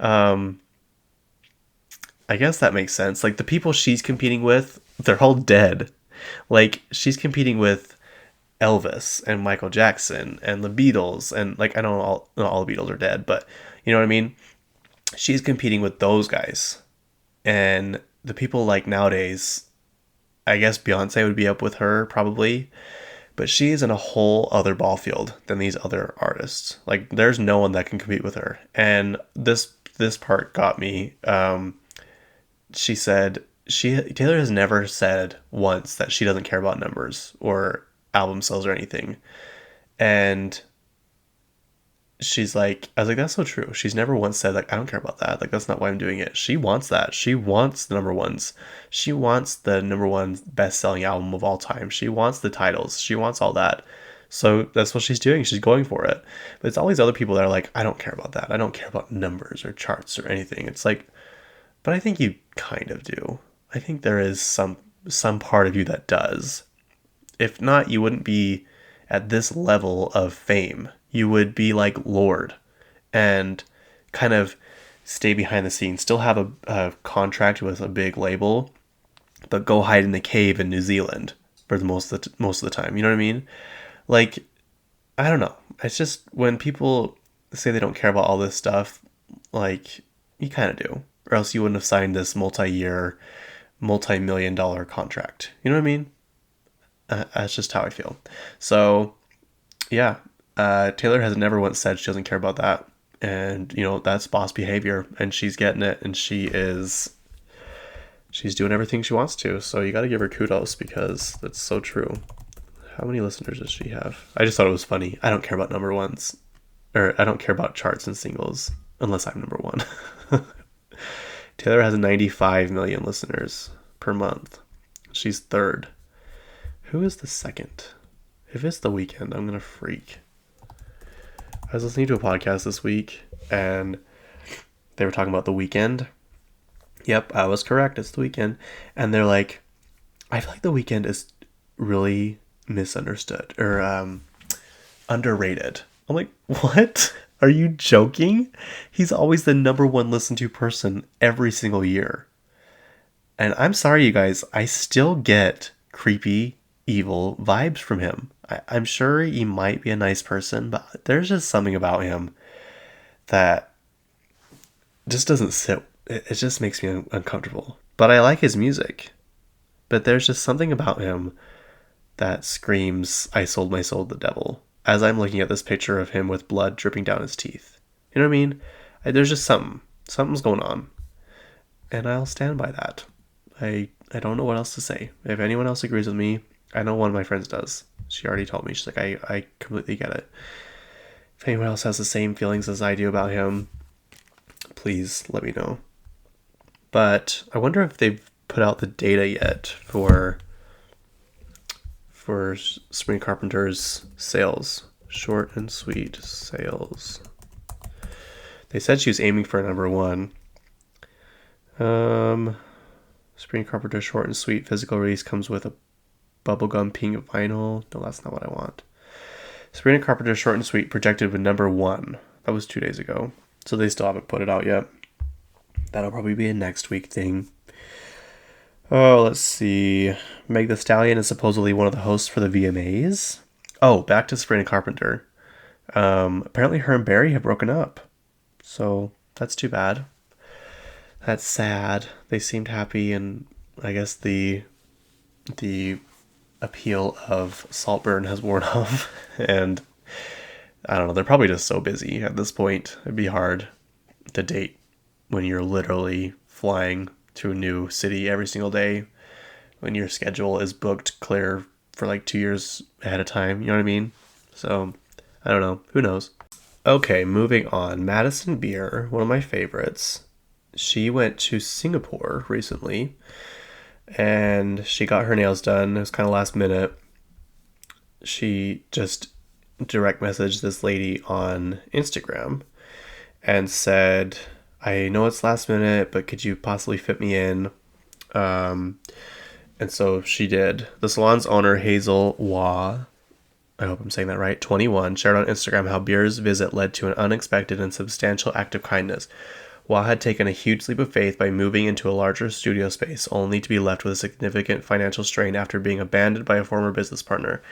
I guess that makes sense. Like the people she's competing with, they're all dead. Like she's competing with Elvis and Michael Jackson and the Beatles, and like I know not all the Beatles are dead, but you know what I mean? She's competing with those guys. And the people like nowadays, I guess Beyonce would be up with her probably, but she's in a whole other ball field than these other artists. Like there's no one that can compete with her. And this part got me. She said Taylor has never said once that she doesn't care about numbers or album sales or anything. And she's like, I was like, that's so true. She's never once said like, I don't care about that. Like, that's not why I'm doing it. She wants that. She wants the number 1s. She wants the number 1 best selling album of all time. She wants the titles. She wants all that. So that's what she's doing. She's going for it. But it's all these other people that are like, I don't care about that. I don't care about numbers or charts or anything. It's like, but I think you kind of do. I think there is some part of you that does. If not, you wouldn't be at this level of fame. You would be like Lord and kind of stay behind the scenes, still have a contract with a big label, but go hide in the cave in New Zealand for the most of the time. You know what I mean? Like, I don't know. It's just when people say they don't care about all this stuff, like you kind of do, or else you wouldn't have signed this multi-year, multi-million-dollar contract. You know what I mean? That's just how I feel. So, yeah. Taylor has never once said she doesn't care about that. And, that's boss behavior. And she's getting it. And she's doing everything she wants to. So you got to give her kudos because that's so true. How many listeners does she have? I just thought it was funny. I don't care about number 1s. Or I don't care about charts and singles unless I'm number 1. Taylor has 95 million listeners per month. She's third. Who is the second? If it's The Weeknd, I'm gonna freak. I was listening to a podcast this week, and they were talking about The Weeknd. Yep, I was correct. It's The Weeknd. And they're like, I feel like The Weeknd is really misunderstood or underrated. I'm like, what? Are you joking? He's always the number one listened to person every single year. And I'm sorry, you guys, I still get creepy, evil vibes from him. I'm sure he might be a nice person, but there's just something about him that just doesn't sit. It just makes me uncomfortable. But I like his music. But there's just something about him that screams, I sold my soul to the devil. As I'm looking at this picture of him with blood dripping down his teeth. You know what I mean? There's just something. Something's going on. And I'll stand by that. I don't know what else to say. If anyone else agrees with me, I know one of my friends does. She already told me. She's like, I completely get it. If anyone else has the same feelings as I do about him, please let me know. But I wonder if they've put out the data yet for Sabrina Carpenter's sales. Short and sweet sales. They said she was aiming for number one. Sabrina Carpenter short and sweet physical release comes with a bubblegum pink vinyl. No, that's not what I want. Sabrina Carpenter short and sweet projected with number one. That was 2 days ago. So they still haven't put it out yet. That'll probably be a next week thing. Oh, let's see. Meg Thee Stallion is supposedly one of the hosts for the VMAs. Oh, back to Sabrina Carpenter. Apparently her and Barry have broken up. So that's too bad. That's sad. They seemed happy, and I guess the appeal of Saltburn has worn off. And I don't know, they're probably just so busy at this point. It'd be hard to date when you're literally flying to a new city every single day, when your schedule is booked clear for like 2 years ahead of time. You know what I mean? So I don't know. Who knows? Okay, moving on. Madison Beer, one of my favorites. She went to Singapore recently, and she got her nails done. It was kind of last minute. She just direct messaged this lady on Instagram and said, I know it's last minute, but could you possibly fit me in? And so she did. The salon's owner, Hazel Wah, I hope I'm saying that right, 21, shared on Instagram how Beer's visit led to an unexpected and substantial act of kindness. Wah had taken a huge leap of faith by moving into a larger studio space, only to be left with a significant financial strain after being abandoned by a former business partner.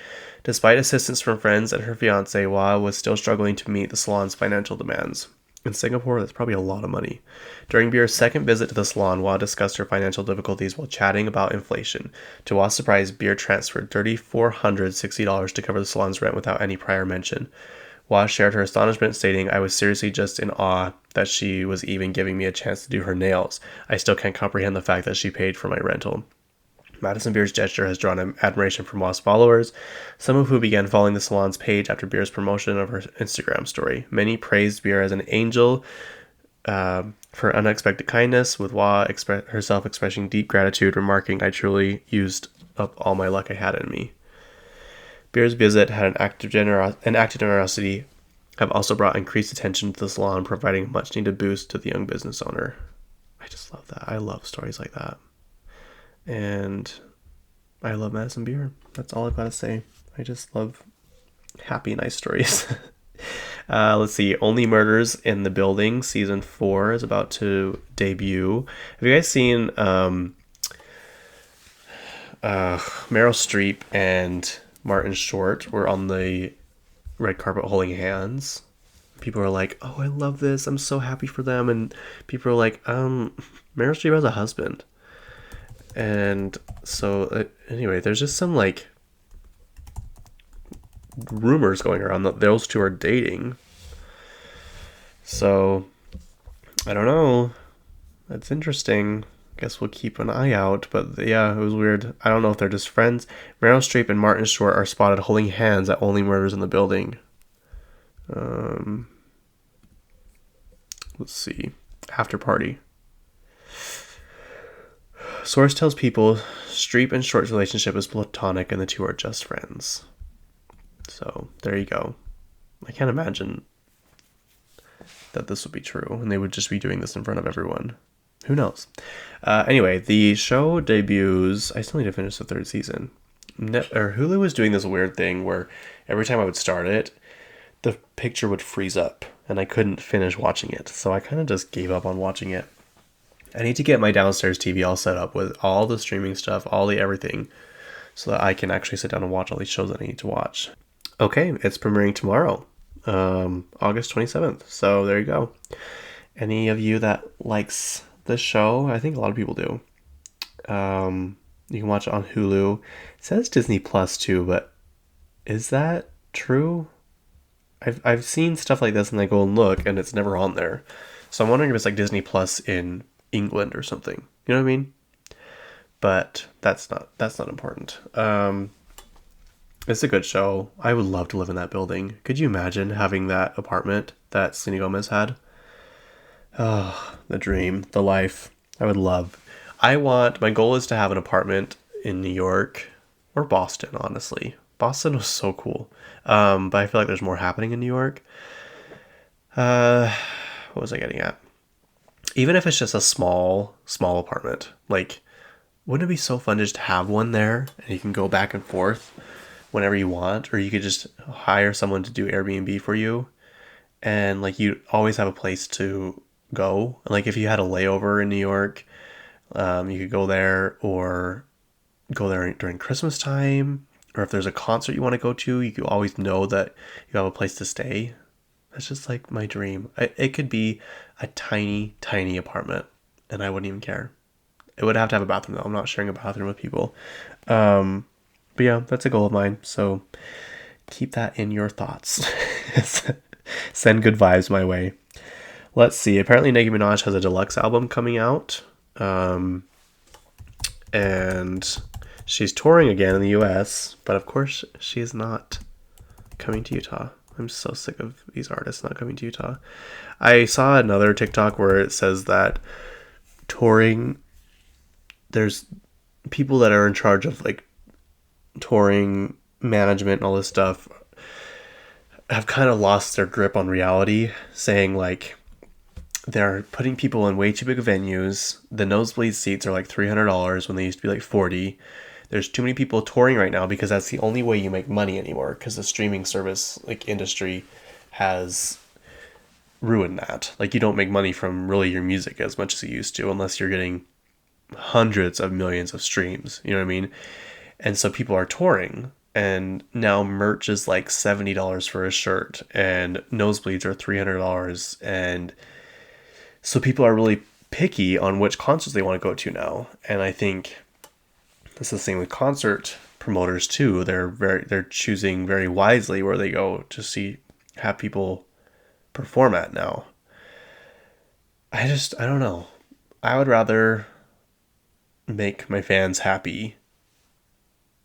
Despite assistance from friends and her fiancé, Wah was still struggling to meet the salon's financial demands. In Singapore, that's probably a lot of money. During Beer's second visit to the salon, Wah discussed her financial difficulties while chatting about inflation. To Wah's surprise, Beer transferred $3,460 to cover the salon's rent without any prior mention. Wah shared her astonishment, stating, I was seriously just in awe that she was even giving me a chance to do her nails. I still can't comprehend the fact that she paid for my rental. Madison Beer's gesture has drawn admiration from Wah's followers, some of who began following the salon's page after Beer's promotion of her Instagram story. Many praised Beer as an angel for unexpected kindness, with Wah herself expressing deep gratitude, remarking, I truly used up all my luck I had in me. Beer's visit had an act of generosity have also brought increased attention to the salon, providing a much-needed boost to the young business owner. I just love that. I love stories like that. And I love Madison Beer. That's all I've got to say. I just love happy, nice stories. Let's see. Only Murders in the Building season 4 is about to debut. Have you guys seen Meryl Streep and Martin Short were on the red carpet holding hands? People are like, oh, I love this. I'm so happy for them. And people are like, Meryl Streep has a husband. And so, anyway, there's just some, like, rumors going around that those two are dating. So, I don't know. That's interesting. Guess we'll keep an eye out. But, yeah, it was weird. I don't know if they're just friends. Meryl Streep and Martin Short are spotted holding hands at Only Murders in the Building. Let's see. After party. Source tells people Streep and Short's relationship is platonic and the two are just friends. So there you go. I can't imagine that this would be true and they would just be doing this in front of everyone. Who knows? Anyway, the show debuts. I still need to finish the third season. Hulu was doing this weird thing where every time I would start it, the picture would freeze up and I couldn't finish watching it. So I kind of just gave up on watching it. I need to get my downstairs TV all set up with all the streaming stuff, all the everything, so that I can actually sit down and watch all these shows that I need to watch. Okay, it's premiering tomorrow, August 27th. So there you go. Any of you that likes this show, I think a lot of people do. You can watch it on Hulu. It says Disney Plus too, but is that true? I've seen stuff like this and I go and look and it's never on there. So I'm wondering if it's like Disney Plus in England or something. You know what I mean? But that's not important. It's a good show. I would love to live in that building. Could you imagine having that apartment that Selena Gomez had? Oh, the dream, the life. I would love. My goal is to have an apartment in New York or Boston, honestly. Boston was so cool. But I feel like there's more happening in New York. What was I getting at? Even if it's just a small apartment, like, wouldn't it be so fun just to have one there and you can go back and forth whenever you want, or you could just hire someone to do Airbnb for you and like you always have a place to go. Like if you had a layover in New York, you could go there or go there during Christmas time, or if there's a concert you want to go to, you could always know that you have a place to stay. That's just like my dream. It could be a tiny, tiny apartment and I wouldn't even care. It would have to have a bathroom though. I'm not sharing a bathroom with people. But yeah, that's a goal of mine. So keep that in your thoughts. Send good vibes my way. Let's see. Apparently Nicki Minaj has a deluxe album coming out. And she's touring again in the US. But of course, she is not coming to Utah. I'm so sick of these artists not coming to Utah. I saw another TikTok where it says that touring, there's people that are in charge of like touring management and all this stuff have kind of lost their grip on reality, saying like they're putting people in way too big of venues. The nosebleed seats are like $300 when they used to be like $40. There's too many people touring right now because that's the only way you make money anymore, because the streaming service like industry has ruined that. Like you don't make money from really your music as much as you used to unless you're getting hundreds of millions of streams. You know what I mean? And so people are touring, and now merch is like $70 for a shirt and nosebleeds are $300, and so people are really picky on which concerts they want to go to now. And I think this is the same with concert promoters too. They're choosing very wisely where they go to have people perform at now. I don't know. I would rather make my fans happy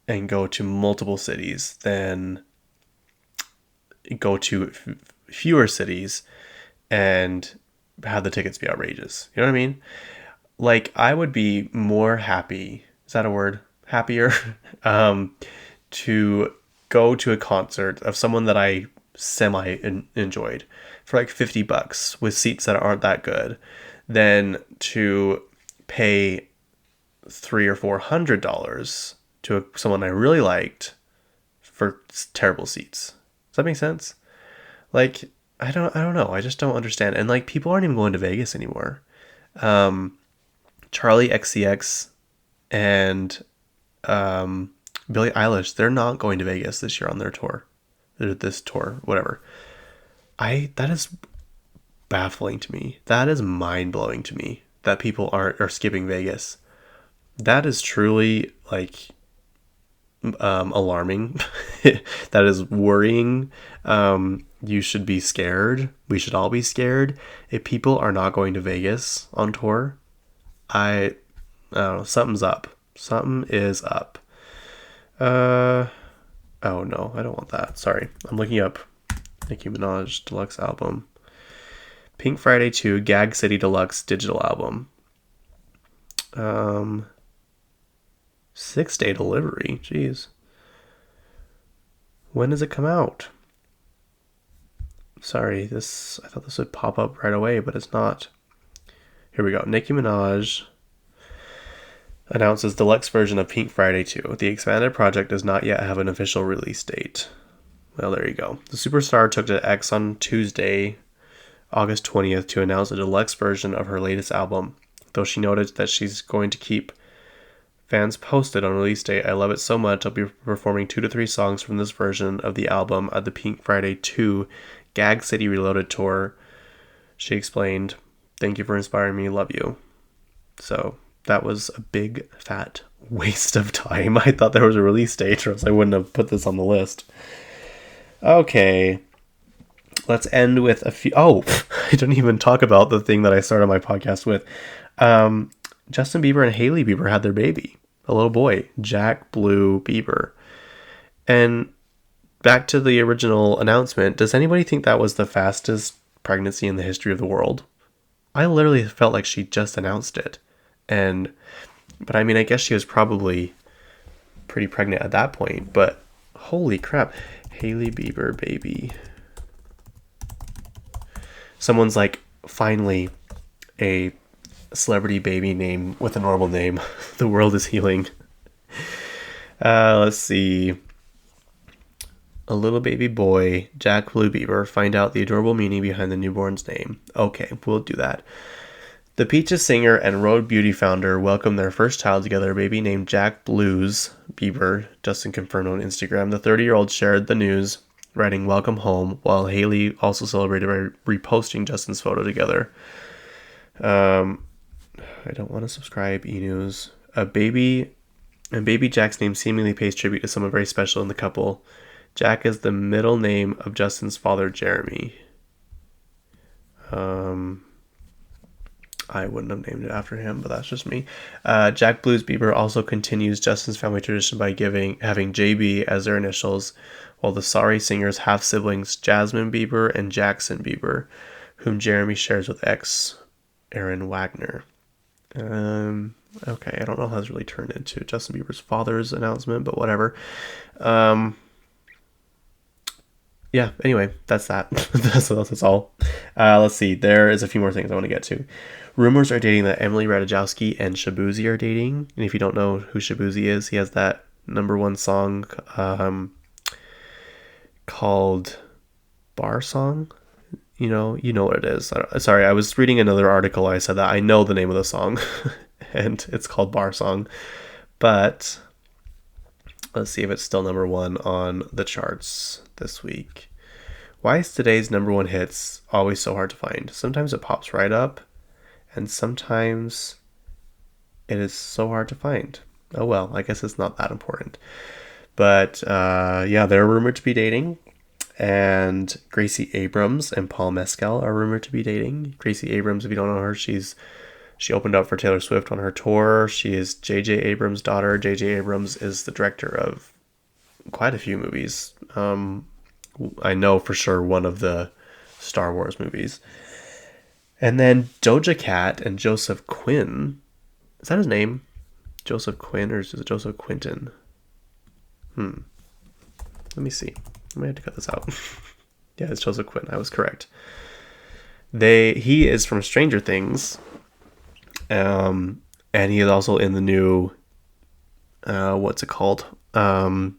and go to multiple cities than go to fewer cities and have the tickets be outrageous. You know what I mean? Like I would be more happy. Is that a word? Happier to go to a concert of someone that I enjoyed for like $50 with seats that aren't that good than to pay $300 or $400 to someone I really liked for terrible seats. Does that make sense? Like I don't know. I just don't understand. And like people aren't even going to Vegas anymore. Charlie XCX and Billie Eilish, they're not going to Vegas this year on their tour. This tour, whatever. That is baffling to me. That is mind-blowing to me that people are skipping Vegas. That is truly like alarming. That is worrying. You should be scared. We should all be scared. If people are not going to Vegas on tour, I don't know, something's up. Something is up. Oh no, I don't want that. Sorry. I'm looking up Nicki Minaj deluxe album. Pink Friday 2 Gag City Deluxe digital album. 6-day delivery. Jeez. When does it come out? Sorry, I thought this would pop up right away, but it's not. Here we go. Nicki Minaj announces deluxe version of Pink Friday 2. The expanded project does not yet have an official release date. Well, there you go. The superstar took to X on Tuesday, August 20th, to announce a deluxe version of her latest album. Though she noted that she's going to keep fans posted on release date. I love it so much. I'll be performing 2 to 3 songs from this version of the album at the Pink Friday 2 Gag City Reloaded tour. She explained, "Thank you for inspiring me. Love you." So that was a big fat waste of time. I thought there was a release date, or else I wouldn't have put this on the list. Okay. Let's end with a few. Oh, I didn't even talk about the thing that I started my podcast with. Justin Bieber and Hailey Bieber had their baby, a little boy, Jack Blue Bieber. And back to the original announcement, does anybody think that was the fastest pregnancy in the history of the world? I literally felt like she just announced it. But I mean, I guess she was probably pretty pregnant at that point, but holy crap. Hailey Bieber baby. Someone's like, finally, a celebrity baby name with a normal name. The world is healing. Let's see. A little baby boy, Jack Blue Bieber. Find out the adorable meaning behind the newborn's name. Okay, we'll do that. The Peaches singer and Rhode Beauty founder welcomed their first child together, a baby named Jack Blues Bieber. Justin confirmed on Instagram. The 30-year-old shared the news, writing "Welcome home," while Hailey also celebrated by reposting Justin's photo together. I don't want to subscribe, e-news. Baby Jack's name seemingly pays tribute to someone very special in the couple. Jack is the middle name of Justin's father, Jeremy. I wouldn't have named it after him, but that's just me. Jack Blues Bieber also continues Justin's family tradition by having JB as their initials, while the Sorry Singers have siblings Jasmine Bieber and Jackson Bieber, whom Jeremy shares with ex Aaron Wagner. Okay, I don't know how this really turned into Justin Bieber's father's announcement, but whatever. Yeah, anyway, that's that. that's all. Let's see. There is a few more things I want to get to. Rumors are dating that Emily Ratajkowski and Shabuzi are dating. And if you don't know who Shabuzi is, he has that #1 song called Bar Song. You know what it is. Sorry, I was reading another article. I said that I know the name of the song, and it's called Bar Song. But let's see if it's still #1 on the charts this week. Why is today's #1 hits always so hard to find? Sometimes it pops right up, and sometimes it is so hard to find. Oh well, I guess it's not that important. But yeah, they're rumored to be dating. And Gracie Abrams and Paul Mescal are rumored to be dating. Gracie Abrams, if you don't know her, she opened up for Taylor Swift on her tour. She is J.J. Abrams' daughter. J.J. Abrams is the director of quite a few movies. I know for sure one of the Star Wars movies. And then Doja Cat and Joseph Quinn. Is that his name? Joseph Quinn, or is it Joseph Quinton? Let me see. I might have to cut this out. Yeah, it's Joseph Quinn. I was correct. He is from Stranger Things. And he is also in the new, what's it called? Quiet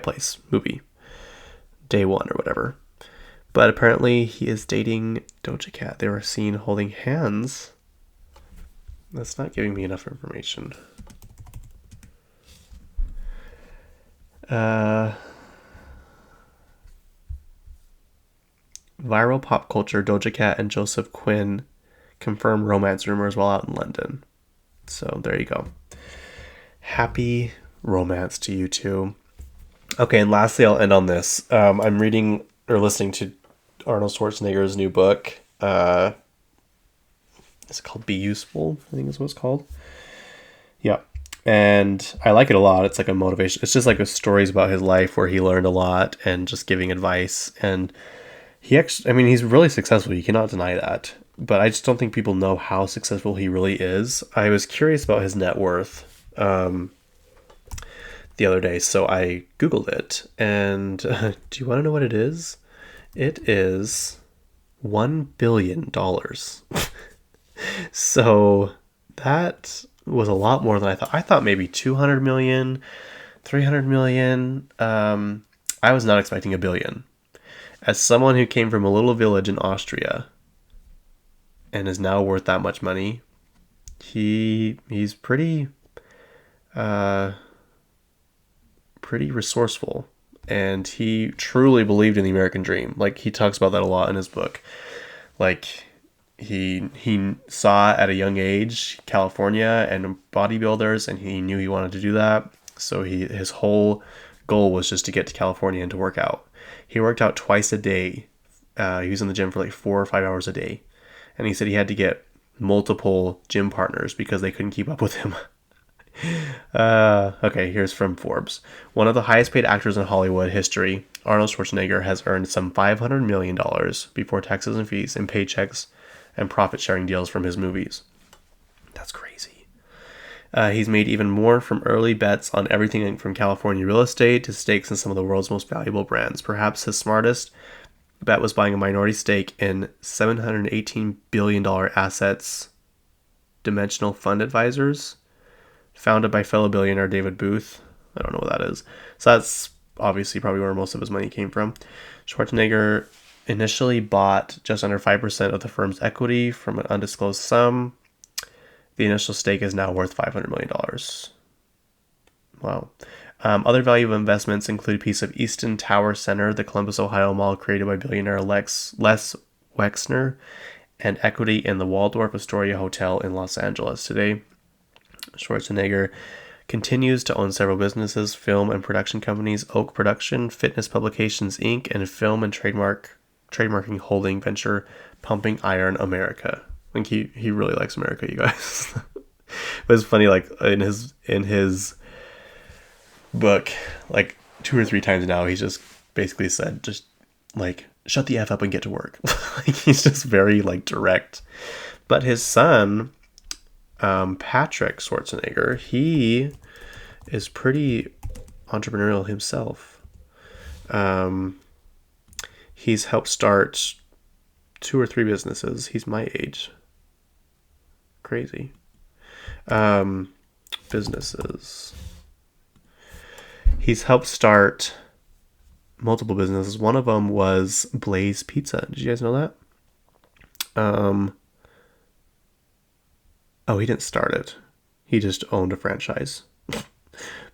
Place movie. Day 1 or whatever. But apparently he is dating Doja Cat. They were seen holding hands. That's not giving me enough information. Viral pop culture, Doja Cat and Joseph Quinn confirm romance rumors while out in London. So there you go. Happy romance to you two. Okay, and lastly, I'll end on this. I'm reading or listening to Arnold Schwarzenegger's new book. It's called Be Useful, I think is what it's called. Yeah. And I like it a lot. It's like a motivation. It's just like stories about his life where he learned a lot and just giving advice. And he's really successful. You cannot deny that. But I just don't think people know how successful he really is. I was curious about his net worth. the other day. So I Googled it. And do you want to know what it is? It is $1 billion. So that was a lot more than I thought. I thought maybe 200 million, 300 million. I was not expecting a billion. As someone who came from a little village in Austria and is now worth that much money, he's pretty pretty resourceful, and he truly believed in the American dream. Like, he talks about that a lot in his book. Like, he saw at a young age California and bodybuilders, and he knew he wanted to do that. So his whole goal was just to get to California and to work out. He worked out twice a day. He was in the gym for like 4 or 5 hours a day, and he said he had to get multiple gym partners because they couldn't keep up with him. Okay, here's from Forbes. One of the highest paid actors in Hollywood history, Arnold Schwarzenegger has earned some $500 million before taxes and fees in paychecks and profit-sharing deals from his movies. That's crazy. He's made even more from early bets on everything from California real estate to stakes in some of the world's most valuable brands. Perhaps his smartest bet was buying a minority stake in $718 billion assets Dimensional Fund Advisors, founded by fellow billionaire David Booth. I don't know what that is. So that's obviously probably where most of his money came from. Schwarzenegger initially bought just under 5% of the firm's equity from an undisclosed sum. The initial stake is now worth $500 million. Wow. Other value investments include a piece of Easton Tower Center, the Columbus, Ohio mall created by billionaire Les Wexner, and equity in the Waldorf Astoria Hotel in Los Angeles. Today, Schwarzenegger continues to own several businesses, film and production companies, Oak Production, Fitness Publications Inc., and film and trademarking holding venture Pumping Iron America. I think he really likes America, you guys. But it's funny, like in his book, like 2 or 3 times now, he's just basically said, just like, shut the F up and get to work. Like, he's just very like direct. But his son, Patrick Schwarzenegger, he is pretty entrepreneurial himself. He's helped start 2 or 3 businesses. He's my age. Crazy. Businesses. He's helped start multiple businesses. One of them was Blaze Pizza. Did you guys know that? Oh, he didn't start it. He just owned a franchise.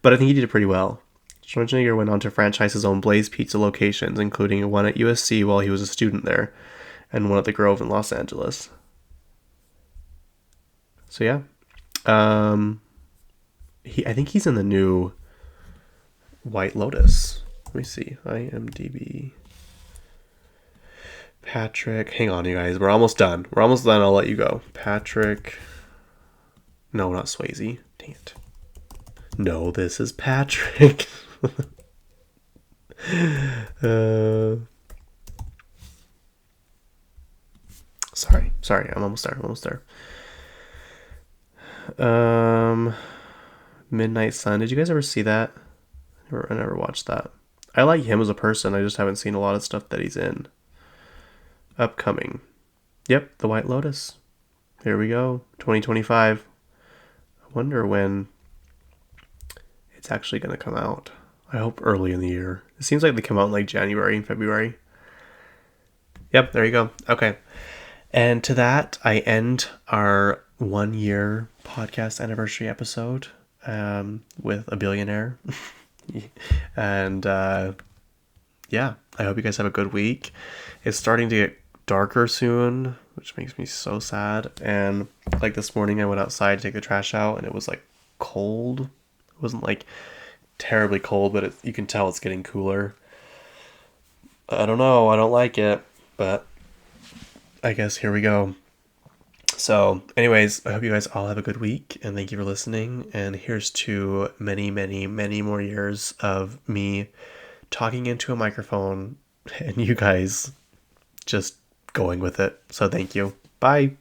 But I think he did it pretty well. Schwarzenegger went on to franchise his own Blaze Pizza locations, including one at USC while he was a student there, and one at the Grove in Los Angeles. So yeah. I think he's in the new White Lotus. Let me see. IMDb. Patrick. Hang on, you guys. We're almost done. I'll let you go. Patrick. No, not Swayze. Dang it. No, this is Patrick. Sorry. I'm almost there. Midnight Sun. Did you guys ever see that? I never watched that. I like him as a person. I just haven't seen a lot of stuff that he's in. Upcoming. Yep, The White Lotus. Here we go. 2025. I wonder when it's actually going to come out. I hope early in the year. It seems like they come out in like January and February. Yep, there you go. Okay. And to that, I end our 1-year podcast anniversary episode with a billionaire. And yeah, I hope you guys have a good week. It's starting to get darker soon, which makes me so sad. And like this morning, I went outside to take the trash out, and it was like cold. It wasn't like terribly cold, but you can tell it's getting cooler. I don't know. I don't like it, but I guess here we go. So anyways, I hope you guys all have a good week, and thank you for listening. And here's to many, many, many more years of me talking into a microphone and you guys just going with it. So thank you. Bye.